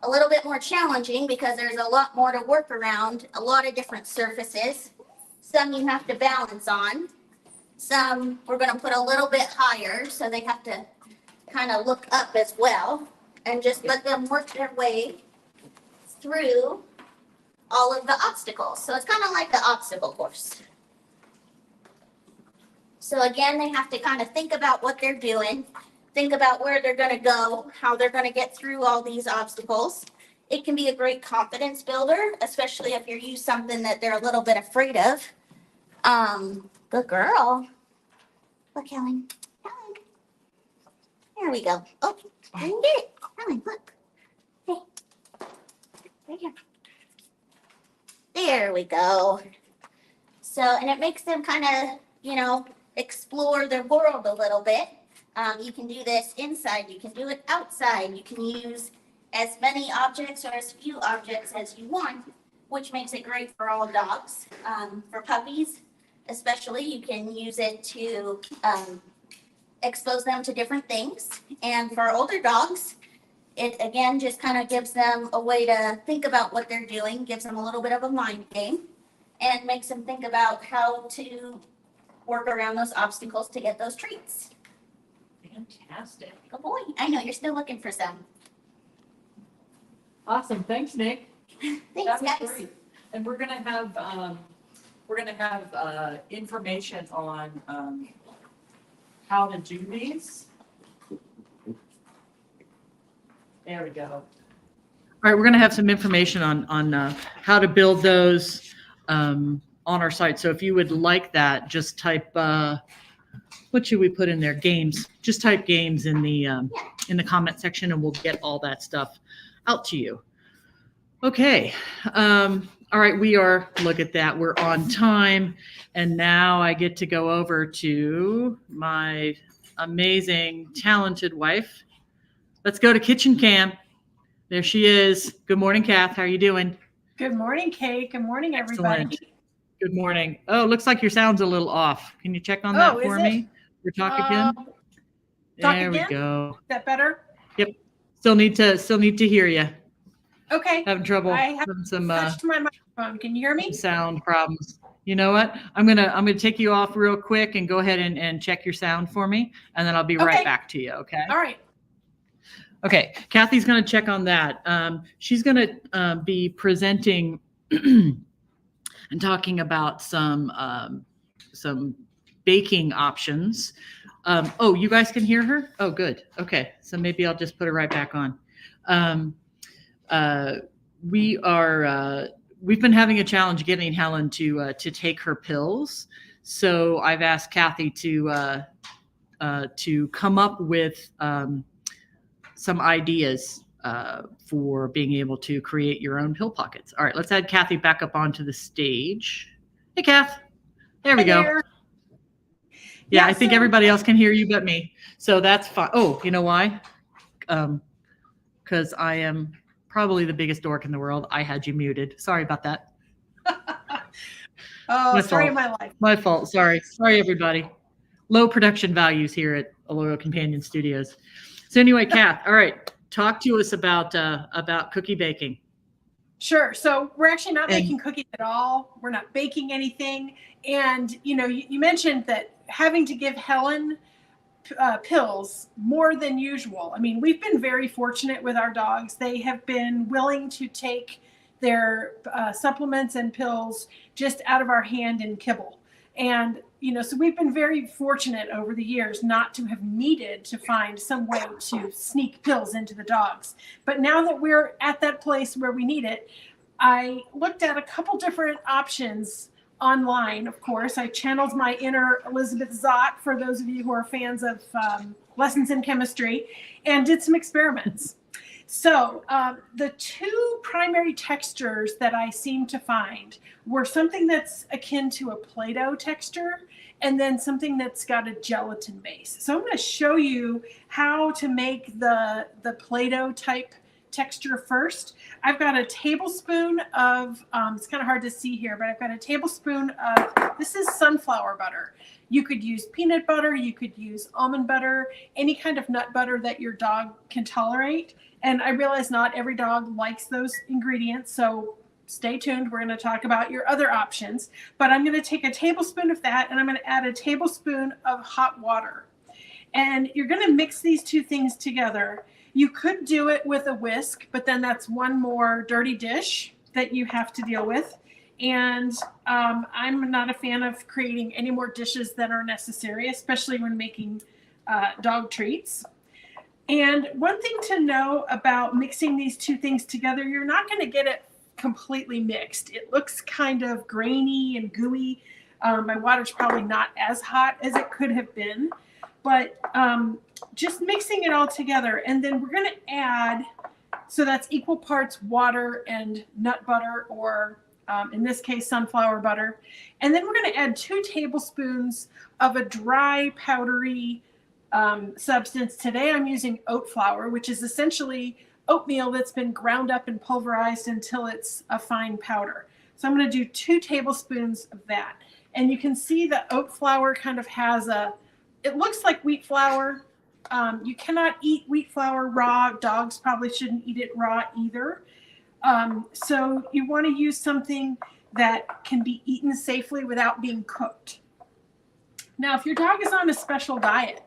a little bit more challenging because there's a lot more to work around, a lot of different surfaces. Some you have to balance on. Some we're going to put a little bit higher, so they have to kind of look up as well, and just let them work their way through all of the obstacles. So it's kind of like the obstacle course. So again, they have to kind of think about what they're doing, think about where they're going to go, how they're going to get through all these obstacles. It can be a great confidence builder, especially if you use something that they're a little bit afraid of. Good girl. Look, Helen. Helen. There we go. Oh, I didn't get it. Helen, look. Hey. Right here. There we go. So, and it makes them kind of, you know, explore their world a little bit. You can do this inside. You can do it outside. You can use as many objects or as few objects as you want, which makes it great for all dogs. For puppies, especially, you can use it to expose them to different things. And for older dogs, it again just kind of gives them a way to think about what they're doing, gives them a little bit of a mind game, and makes them think about how to work around those obstacles to get those treats. Fantastic. Good boy. I know you're still looking for some. Awesome. Thanks, Nick. Thanks, That was guys. great. And we're gonna have information on how to do these. There we go. All right, we're gonna have some information on how to build those on our site. So if you would like that, just type what should we put in there? Games. Just type games in the comment section, and we'll get all that stuff out to you. Okay. All right, look at that. We're on time. And now I get to go over to my amazing, talented wife. Let's go to Kitchen Cam. There she is. Good morning, Kath. How are you doing? Good morning, Kate. Good morning, everybody. Excellent. Good morning. Oh, looks like your sound's a little off. Can you check on that Oh, for is me? We're talk again. Talk There again? we go. Is that better? Yep. Still need to hear you. Okay. Having trouble I have having some Touched my microphone. Can you hear me? sound problems. You know what? I'm gonna take you off real quick and go ahead and check your sound for me, and then I'll be right Okay. back to you. Okay. All right. Okay. Kathy's gonna check on that. She's gonna be presenting and talking about some baking options. Oh, you guys can hear her? Oh, good. Okay. So maybe I'll just put her right back on. We've been having a challenge getting Helen to take her pills. So I've asked Kathy to come up with some ideas for being able to create your own pill pockets. All right, let's add Kathy back up onto the stage. Hey, Kath. There we Hi go. there. Yeah, Yeah, I think so- everybody else can hear you but me. So that's fine. Oh, you know why? Because I am probably the biggest dork in the world. I had you muted. Sorry about that. Oh, My story fault. of my life. My fault. Sorry, everybody. Low production values here at Loyal Companion Studios. So anyway, Kath, all right, talk to us about cookie baking. Sure. So we're actually not And- making cookies at all. We're not baking anything. And, you mentioned that having to give Helen pills more than usual. I mean, we've been very fortunate with our dogs. They have been willing to take their supplements and pills just out of our hand and kibble. And, so we've been very fortunate over the years not to have needed to find some way to sneak pills into the dogs. But now that we're at that place where we need it, I looked at a couple different options online. Of course, I channeled my inner Elizabeth Zott, for those of you who are fans of Lessons in Chemistry, and did some experiments. So the two primary textures that I seemed to find were something that's akin to a Play-Doh texture, and then something that's got a gelatin base. So I'm going to show you how to make the Play-Doh type texture first. I've got a tablespoon of, it's kind of hard to see here, but I've got a tablespoon of, this is sunflower butter. You could use peanut butter, you could use almond butter, any kind of nut butter that your dog can tolerate. And I realize not every dog likes those ingredients, so stay tuned. We're going to talk about your other options. But I'm going to take a tablespoon of that, and I'm going to add a tablespoon of hot water. And you're going to mix these two things together. You could do it with a whisk, but then that's one more dirty dish that you have to deal with. And I'm not a fan of creating any more dishes than are necessary, especially when making dog treats. And one thing to know about mixing these two things together, you're not going to get it completely mixed. It looks kind of grainy and gooey. My water's probably not as hot as it could have been, but just mixing it all together. And then we're going to add, so that's equal parts water and nut butter, or in this case, sunflower butter. And then we're going to add 2 tablespoons of a dry, powdery substance. Today I'm using oat flour, which is essentially oatmeal that's been ground up and pulverized until it's a fine powder. So I'm going to do 2 tablespoons of that. And you can see the oat flour kind of has it looks like wheat flour. You cannot eat wheat flour raw. Dogs probably shouldn't eat it raw either. So you want to use something that can be eaten safely without being cooked. Now, if your dog is on a special diet,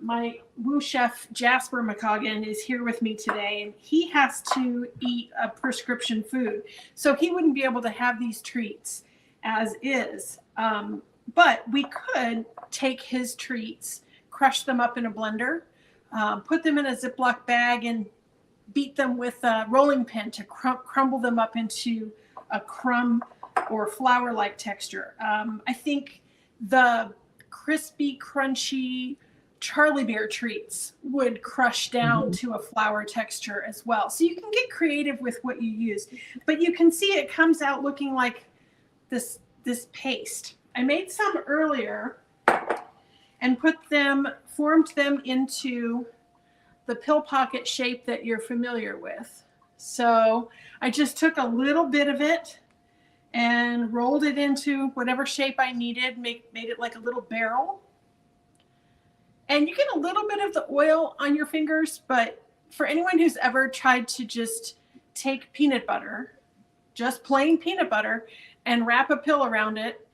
my woo chef Jasper McCoggan is here with me today, and he has to eat a prescription food. So he wouldn't be able to have these treats as is. But we could take his treats, crush them up in a blender, put them in a Ziploc bag, and beat them with a rolling pin to crumble them up into a crumb or flour-like texture. I think the crispy, crunchy Charlie Bear treats would crush down to a flour texture as well. So you can get creative with what you use, but you can see it comes out looking like this paste. I made some earlier and formed them into the pill pocket shape that you're familiar with. So I just took a little bit of it and rolled it into whatever shape I needed, made it like a little barrel. And you get a little bit of the oil on your fingers, but for anyone who's ever tried to just take peanut butter, just plain peanut butter, and wrap a pill around it,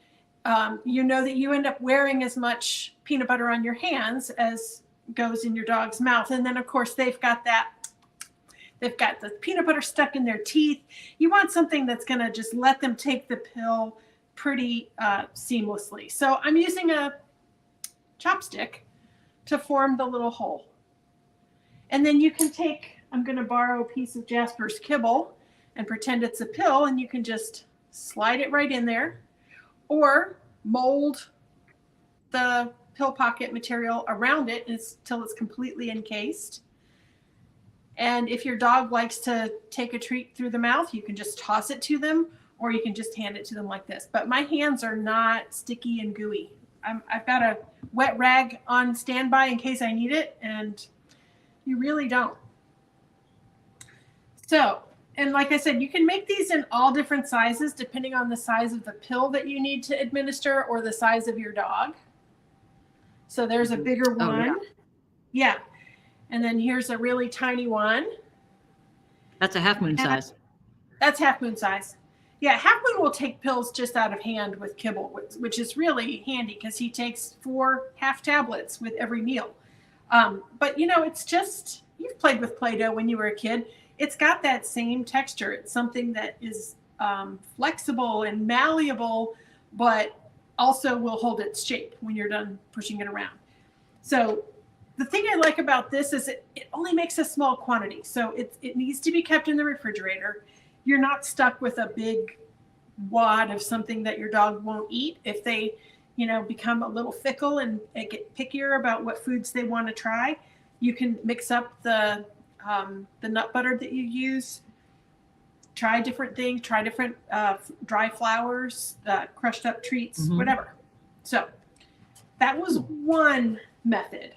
you know that you end up wearing as much peanut butter on your hands as goes in your dog's mouth. And then, of course, they've got the peanut butter stuck in their teeth. You want something that's going to just let them take the pill pretty seamlessly. So I'm using a chopstick to form the little hole. And then you can I'm going to borrow a piece of Jasper's kibble and pretend it's a pill, and you can just slide it right in there, or mold the pill pocket material around it until it's completely encased. And if your dog likes to take a treat through the mouth, you can just toss it to them, or you can just hand it to them like this. But my hands are not sticky and gooey. I've got a wet rag on standby in case I need it, and you really don't. So, and like I said, you can make these in all different sizes depending on the size of the pill that you need to administer or the size of your dog. So there's a bigger one. Yeah. And then here's a really tiny one. That's a half moon size. That's half moon size. Yeah, Half Moon will take pills just out of hand with kibble, which is really handy because he takes 4 half tablets with every meal. But, it's just, you've played with Play-Doh when you were a kid. It's got that same texture. It's something that is flexible and malleable, but also will hold its shape when you're done pushing it around. So the thing I like about this is it only makes a small quantity. So it needs to be kept in the refrigerator. You're not stuck with a big wad of something that your dog won't eat. If they, become a little fickle and get pickier about what foods they want to try, you can mix up the nut butter that you use. Try different things. Try different dry flours, crushed up treats, whatever. So that was one method.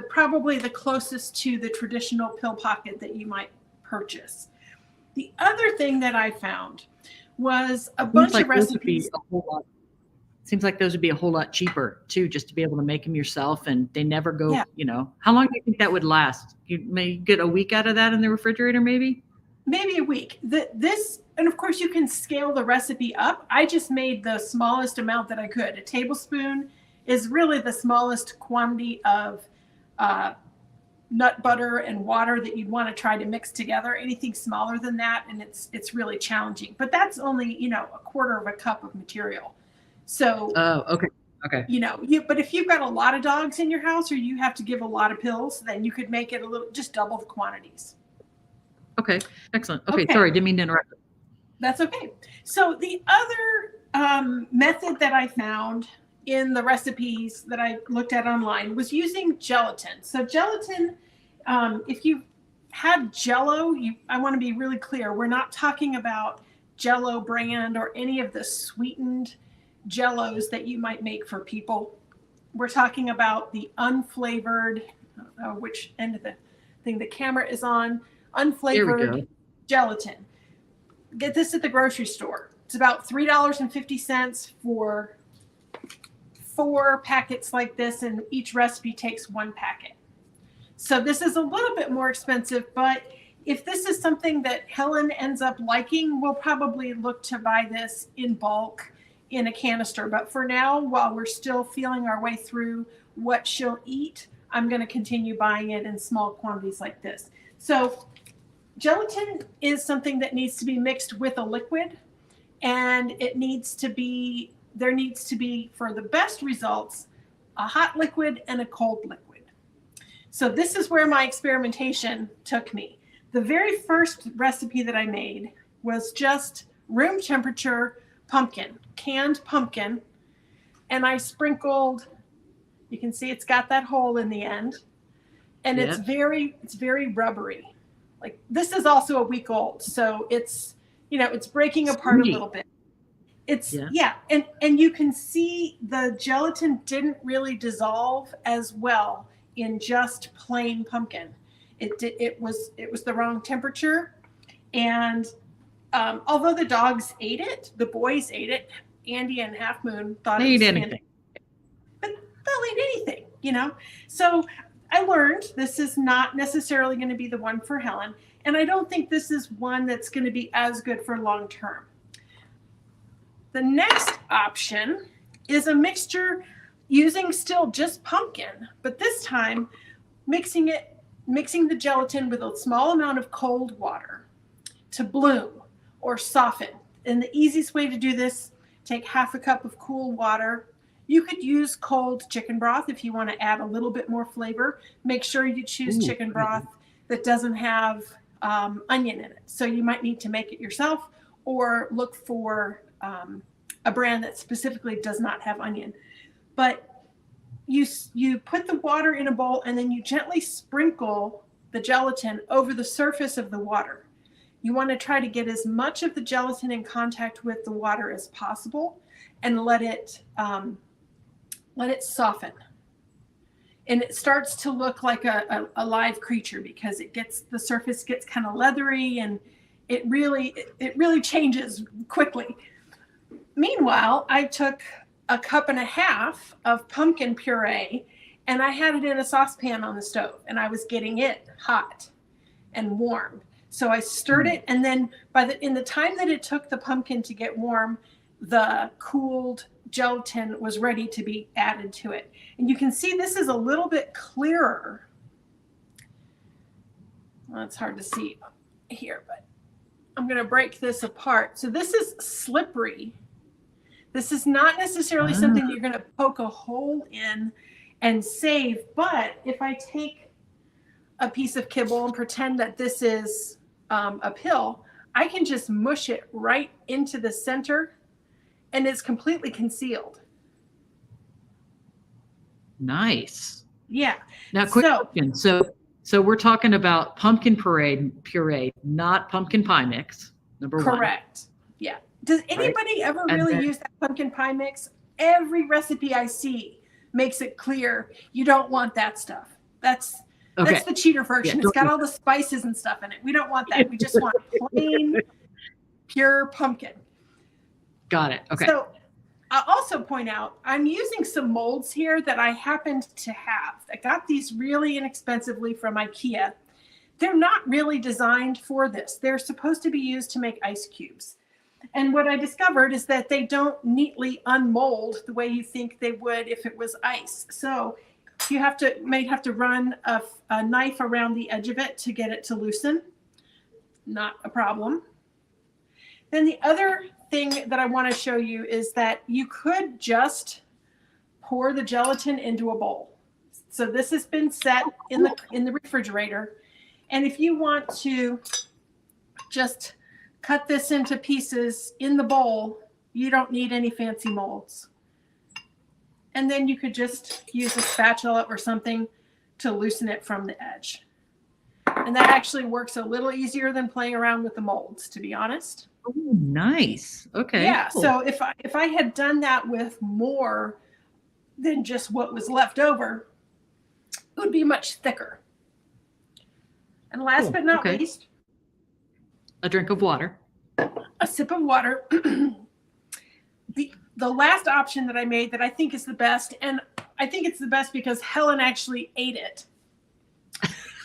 Probably the closest to the traditional pill pocket that you might purchase. The other thing that I found was a bunch of recipes. Seems like those would be a whole lot cheaper too, just to be able to make them yourself, and they never go, Yeah. How long do you think that would last? You may get a week out of that in the refrigerator, maybe? Maybe a week. And of course you can scale the recipe up. I just made the smallest amount that I could. A tablespoon is really the smallest quantity of nut butter and water that you'd want to try to mix together. Anything smaller than that, and it's really challenging. But that's only, a quarter of a cup of material. So okay. But if you've got a lot of dogs in your house, or you have to give a lot of pills, then you could make it just double the quantities. Okay, excellent. Okay. Sorry, didn't mean to interrupt. That's okay. So the other method that I found in the recipes that I looked at online was using gelatin. So gelatin, if you had Jell-O, I want to be really clear. We're not talking about Jell-O brand or any of the sweetened Jell-Os that you might make for people. We're talking about the unflavored, which end of the thing the camera is on, unflavored gelatin. Get this at the grocery store. It's about $3.50 for 4 packets like this, and each recipe takes 1 packet. So this is a little bit more expensive, but if this is something that Helen ends up liking, we'll probably look to buy this in bulk in a canister. But for now, while we're still feeling our way through what she'll eat, I'm going to continue buying it in small quantities like this. So gelatin is something that needs to be mixed with a liquid, and there needs to be, for the best results, a hot liquid and a cold liquid. So this is where my experimentation took me. The very first recipe that I made was just room temperature pumpkin, canned pumpkin, and I sprinkled, you can see it's got that hole in the end, and it's very rubbery. Like, this is also a week old, so it's breaking apart a little bit. And you can see the gelatin didn't really dissolve as well in just plain pumpkin. It was the wrong temperature, and although the dogs ate it, the boys ate it. Andy and Half Moon thought it was fantastic. But they'll eat anything, So I learned this is not necessarily going to be the one for Helen, and I don't think this is one that's going to be as good for long term. The next option is a mixture using still just pumpkin, but this time mixing the gelatin with a small amount of cold water to bloom or soften. And the easiest way to do this, take half a cup of cool water. You could use cold chicken broth if you want to add a little bit more flavor. Make sure you choose chicken broth that doesn't have onion in it. So you might need to make it yourself, or look for a brand that specifically does not have onion. But you put the water in a bowl, and then you gently sprinkle the gelatin over the surface of the water. You want to try to get as much of the gelatin in contact with the water as possible, and let it soften. And it starts to look like a live creature, because the surface gets kind of leathery, and it really changes quickly. Meanwhile, I took a cup and a half of pumpkin puree, and I had it in a saucepan on the stove, and I was getting it hot and warm. So I stirred it, and then in the time that it took the pumpkin to get warm, the cooled gelatin was ready to be added to it. And you can see this is a little bit clearer. Well, it's hard to see here, but I'm going to break this apart. So this is slippery. This is not necessarily something you're going to poke a hole in and save, but if I take a piece of kibble and pretend that this is a pill, I can just mush it right into the center, and it's completely concealed. Nice. Yeah. Now, quick question. So we're talking about pumpkin puree, not pumpkin pie mix. Number one. Correct. Yeah. Does anybody ever really use that pumpkin pie mix? Every recipe I see makes it clear you don't want that stuff. Okay. That's the cheater version. Yeah, it's got all the spices and stuff in it. We don't want that. We just want plain, pure pumpkin. Got it. Okay. So I'll also point out, I'm using some molds here that I happened to have. I got these really inexpensively from IKEA. They're not really designed for this. They're supposed to be used to make ice cubes. And what I discovered is that they don't neatly unmold the way you think they would if it was ice. So you may have to run a knife around the edge of it to get it to loosen. Not a problem. Then the other thing that I want to show you is that you could just pour the gelatin into a bowl. So this has been set in the refrigerator. And if you want to just cut this into pieces in the bowl, you don't need any fancy molds. And then you could just use a spatula or something to loosen it from the edge. And that actually works a little easier than playing around with the molds, to be honest. Oh, nice. Okay. Yeah. Cool. So if I had done that with more than just what was left over, it would be much thicker. And last Cool. but not Okay. least, A drink of water. a sip of water. The last option that I made that I think is the best, and I think it's the best because Helen actually ate it,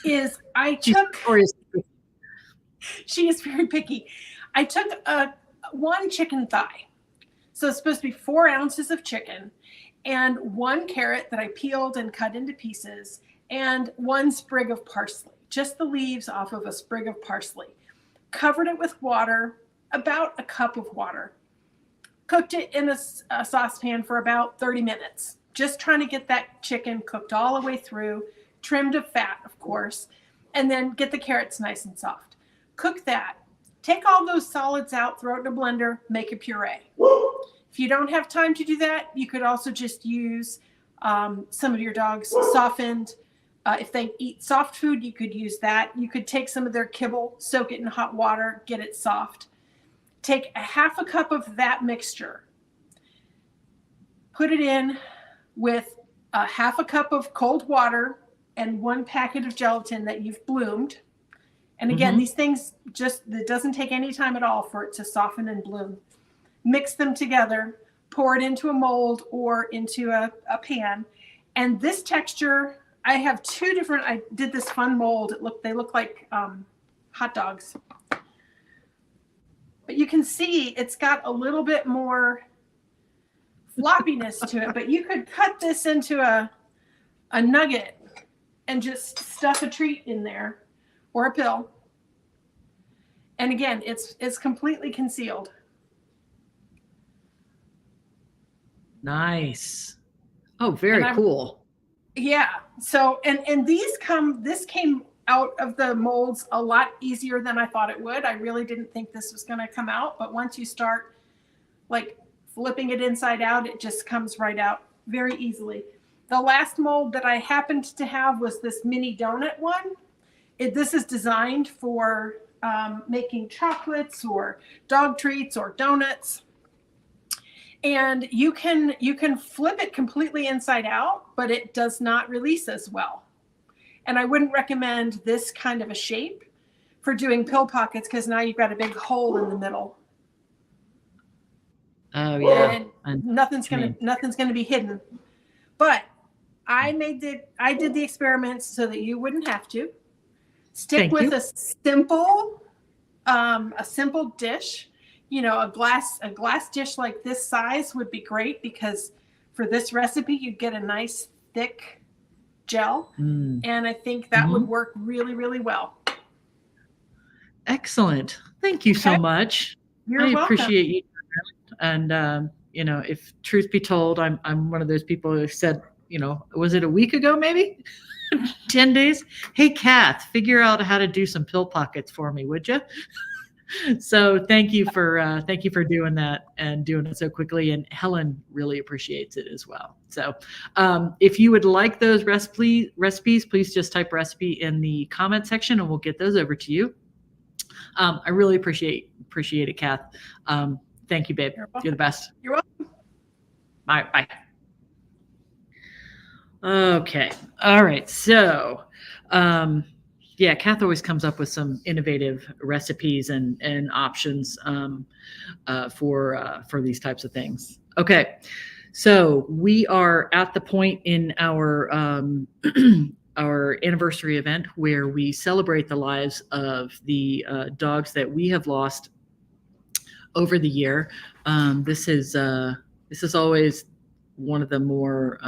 is I took, she is very picky. I took one chicken thigh. So it's supposed to be 4 ounces of chicken and 1 carrot that I peeled and cut into pieces and 1 sprig of parsley, just the leaves off of a sprig of parsley. Covered it with water, about a cup of water. Cooked it in a saucepan for about 30 minutes. Just trying to get that chicken cooked all the way through, trimmed of fat, of course, and then get the carrots nice and soft. Cook that. Take all those solids out, throw it in a blender, make a puree. If you don't have time to do that, you could also just use some of your dog's softened. If they eat soft food, you could use that. You could take some of their kibble, soak it in hot water, get it soft. Take a half a cup of that mixture. Put it in with a half a cup of cold water and 1 packet of gelatin that you've bloomed. And again, these things it doesn't take any time at all for it to soften and bloom. Mix them together, pour it into a mold or into a pan. And this texture, I have 2 different, I did this fun mold. They look like hot dogs. But you can see it's got a little bit more floppiness to it. But you could cut this into a nugget and just stuff a treat in there or a pill. And again, it's completely concealed. Nice. Oh, very cool. Yeah. So, and this came out of the molds a lot easier than I thought it would. I really didn't think this was going to come out, but once you start like flipping it inside out, it just comes right out very easily. The last mold that I happened to have was this mini donut one. This is designed for making chocolates or dog treats or donuts. And you can flip it completely inside out, but it does not release as well. And I wouldn't recommend this kind of a shape for doing pill pockets because now you've got a big hole in the middle. Oh yeah. And nothing's gonna be hidden. But I did the experiments so that you wouldn't have to. Stick with a simple dish. You know, a glass dish like this size would be great because for this recipe you'd get a nice thick gel, and I think that would work really, really well. Excellent. Thank you so much. You're I welcome. appreciate you. And you know, if truth be told, I'm one of those people who said, you know, was it a week ago, maybe 10 days? Hey, Kath, figure out how to do some pill pockets for me, would you? So thank you for doing that and doing it so quickly. And Helen really appreciates it as well. So if you would like those recipes, please just type recipe in the comment section and we'll get those over to you. I really appreciate it, Kath. Thank you, babe. You're the best. You're welcome. Bye. Okay. All right. So Yeah, Kath always comes up with some innovative recipes and options for these types of things. Okay, so we are at the point in our our anniversary event where we celebrate the lives of the dogs that we have lost over the year. This is always one of the more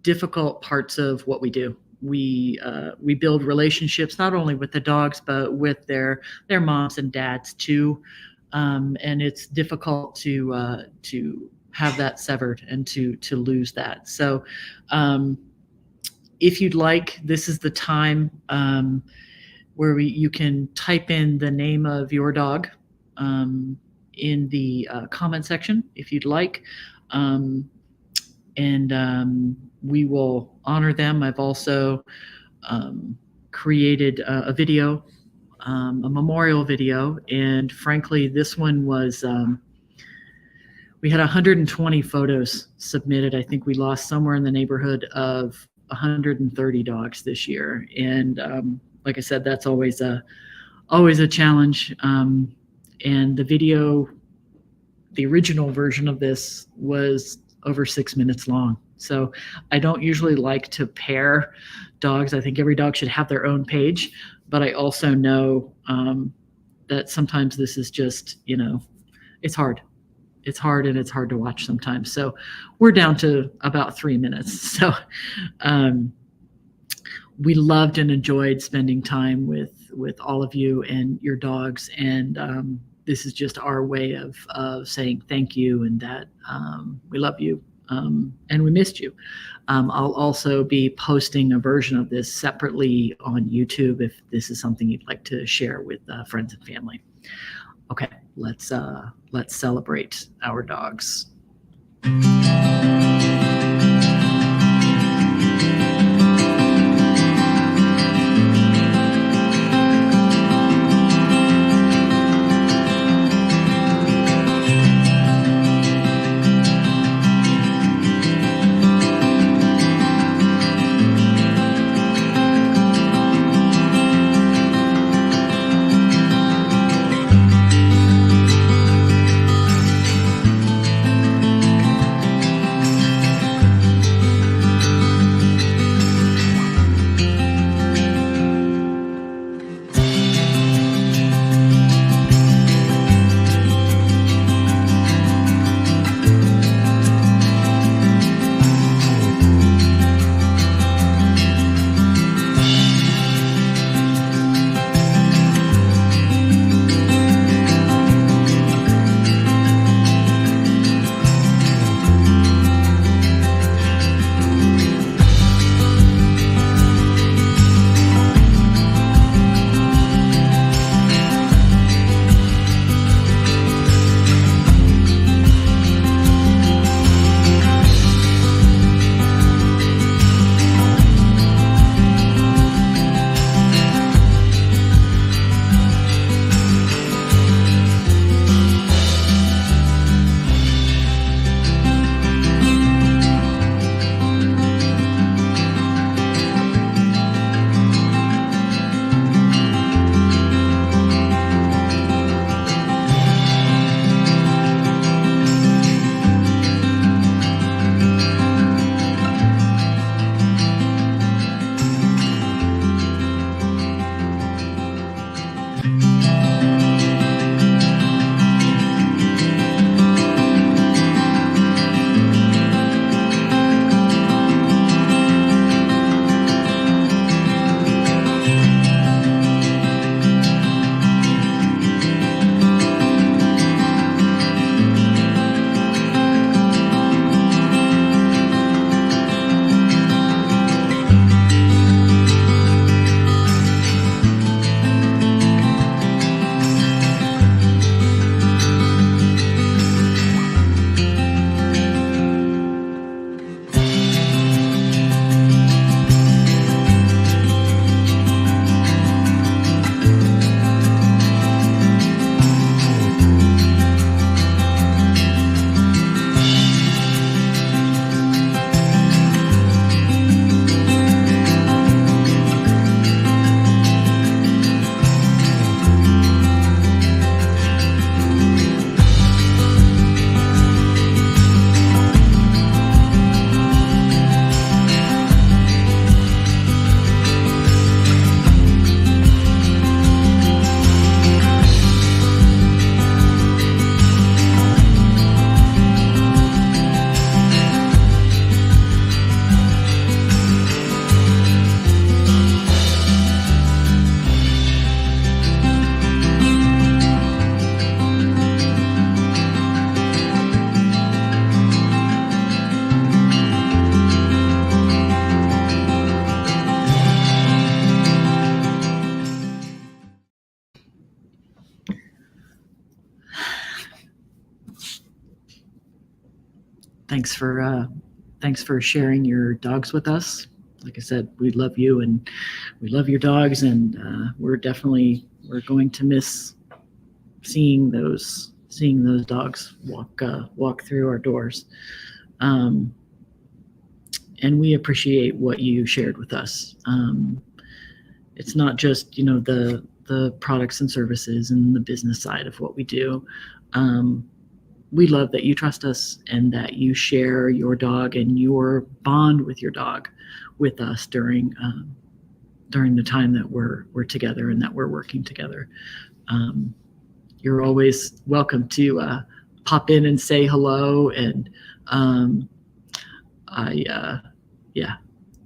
difficult parts of what we do. We build relationships not only with the dogs but with their moms and dads too, and it's difficult to have that severed and to lose that. So if you'd like, this is the time where you can type in the name of your dog in the comment section if you'd like, and we will honor them. I've also created a video, a memorial video, and frankly, this one was, we had 120 photos submitted. I think we lost somewhere in the neighborhood of 130 dogs this year. And like I said, that's always a challenge. And the video, the original version of this was over 6 minutes long. So I don't usually like to pair dogs. I think every dog should have their own page, but I also know that sometimes this is just, it's hard. It's hard, and it's hard to watch sometimes. So we're down to about 3 minutes. So we loved and enjoyed spending time with all of you and your dogs. And this is just our way of saying thank you, and that we love you. And we missed you. I'll also be posting a version of this separately on YouTube if this is something you'd like to share with friends and family. Okay, let's celebrate our dogs. thanks for sharing your dogs with us. Like I said, we love you and we love your dogs, and we're going to miss seeing those dogs walk through our doors. And we appreciate what you shared with us. It's not just, the products and services and the business side of what we do. We love that you trust us and that you share your dog and your bond with your dog with us during the time that we're together and that we're working together. You're always welcome to pop in and say hello, and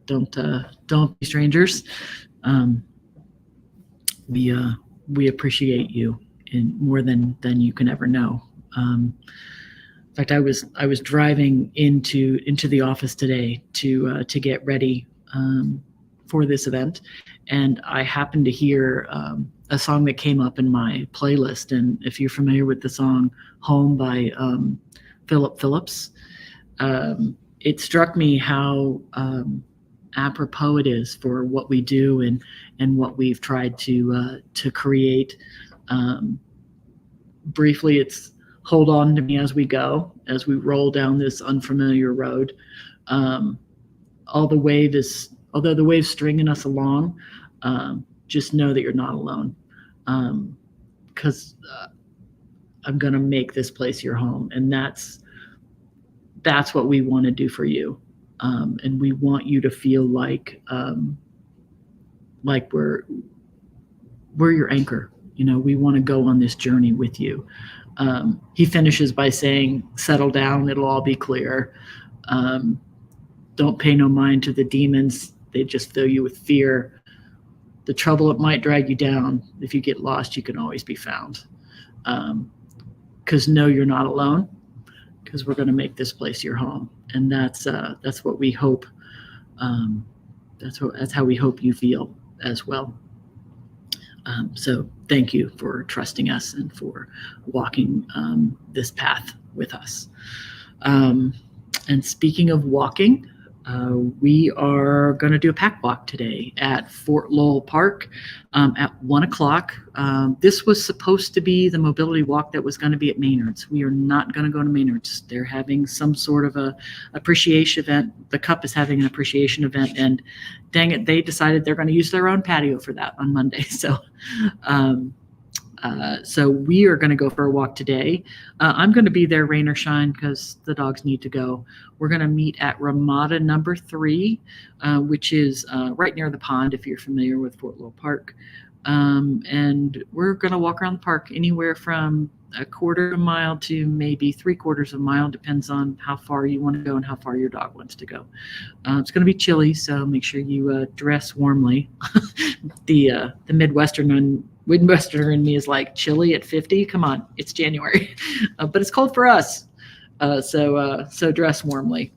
don't be strangers. We appreciate you in more than you can ever know. In fact, I was driving into the office today to get ready for this event, and I happened to hear a song that came up in my playlist. And if you're familiar with the song "Home" by Philip Phillips, it struck me how apropos it is for what we do and what we've tried to create. Briefly, it's hold on to me as we go, as we roll down this unfamiliar road. Although the wave's stringing us along, just know that you're not alone, because I'm going to make this place your home. And that's what we want to do for you. And we want you to feel like we're your anchor. We want to go on this journey with you. He finishes by saying, settle down, it'll all be clear. Don't pay no mind to the demons. They just fill you with fear. The trouble, it might drag you down. If you get lost, you can always be found. Because no, you're not alone, because we're going to make this place your home. And that's what we hope. That's how we hope you feel as well. So thank you for trusting us and for walking this path with us. And speaking of walking, we are going to do a pack walk today at Fort Lowell Park at 1:00. This was supposed to be the mobility walk that was going to be at Maynard's. We are not going to go to Maynard's. They're having some sort of a appreciation event. The Cup is having an appreciation event, and dang it, they decided they're going to use their own patio for that on Monday. So we are going to go for a walk today. I'm going to be there, rain or shine, because the dogs need to go. We're going to meet at Ramada number 3, which is right near the pond, if you're familiar with Fort Lowell Park. And we're going to walk around the park anywhere from a quarter of a mile to maybe 3/4 of a mile, depends on how far you want to go and how far your dog wants to go. It's going to be chilly, so make sure you dress warmly. The Midwesterner in me is like, chilly at 50? Come on, it's January. But it's cold for us. So dress warmly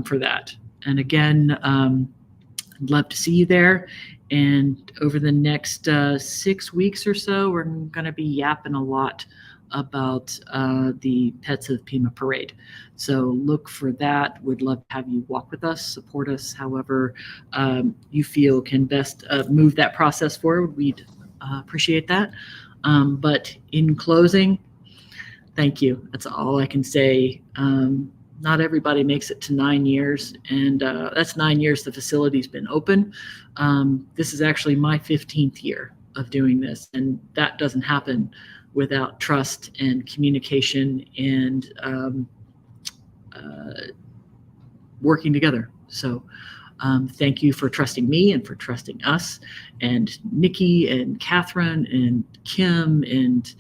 for that. And again, I'd love to see you there. And over the next 6 weeks or so, we're going to be yapping a lot about the Pets of Pima Parade. So look for that. Would love to have you walk with us, support us, however you feel can best move that process forward. We'd appreciate that. But in closing, thank you. That's all I can say. Not everybody makes it to 9 years, and that's 9 years the facility's been open. This is actually my 15th year of doing this, and that doesn't happen without trust and communication and working together. So thank you for trusting me and for trusting us, and Nikki and Catherine and Kim and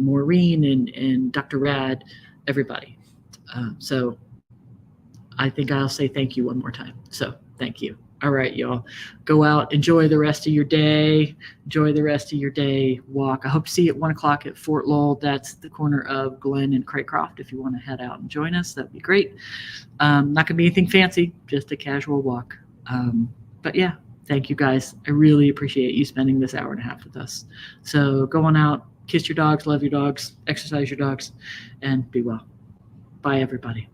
Maureen and Dr. Rad, everybody. So I think I'll say thank you one more time. So thank you. All right, y'all. Go out, enjoy the rest of your day. Enjoy the rest of your day. Walk. I hope to see you at 1:00 at Fort Lowell. That's the corner of Glen and Craycroft. If you want to head out and join us, that'd be great. Not going to be anything fancy, just a casual walk. But yeah, thank you guys. I really appreciate you spending this hour and a half with us. So go on out, kiss your dogs, love your dogs, exercise your dogs, and be well. Bye, everybody.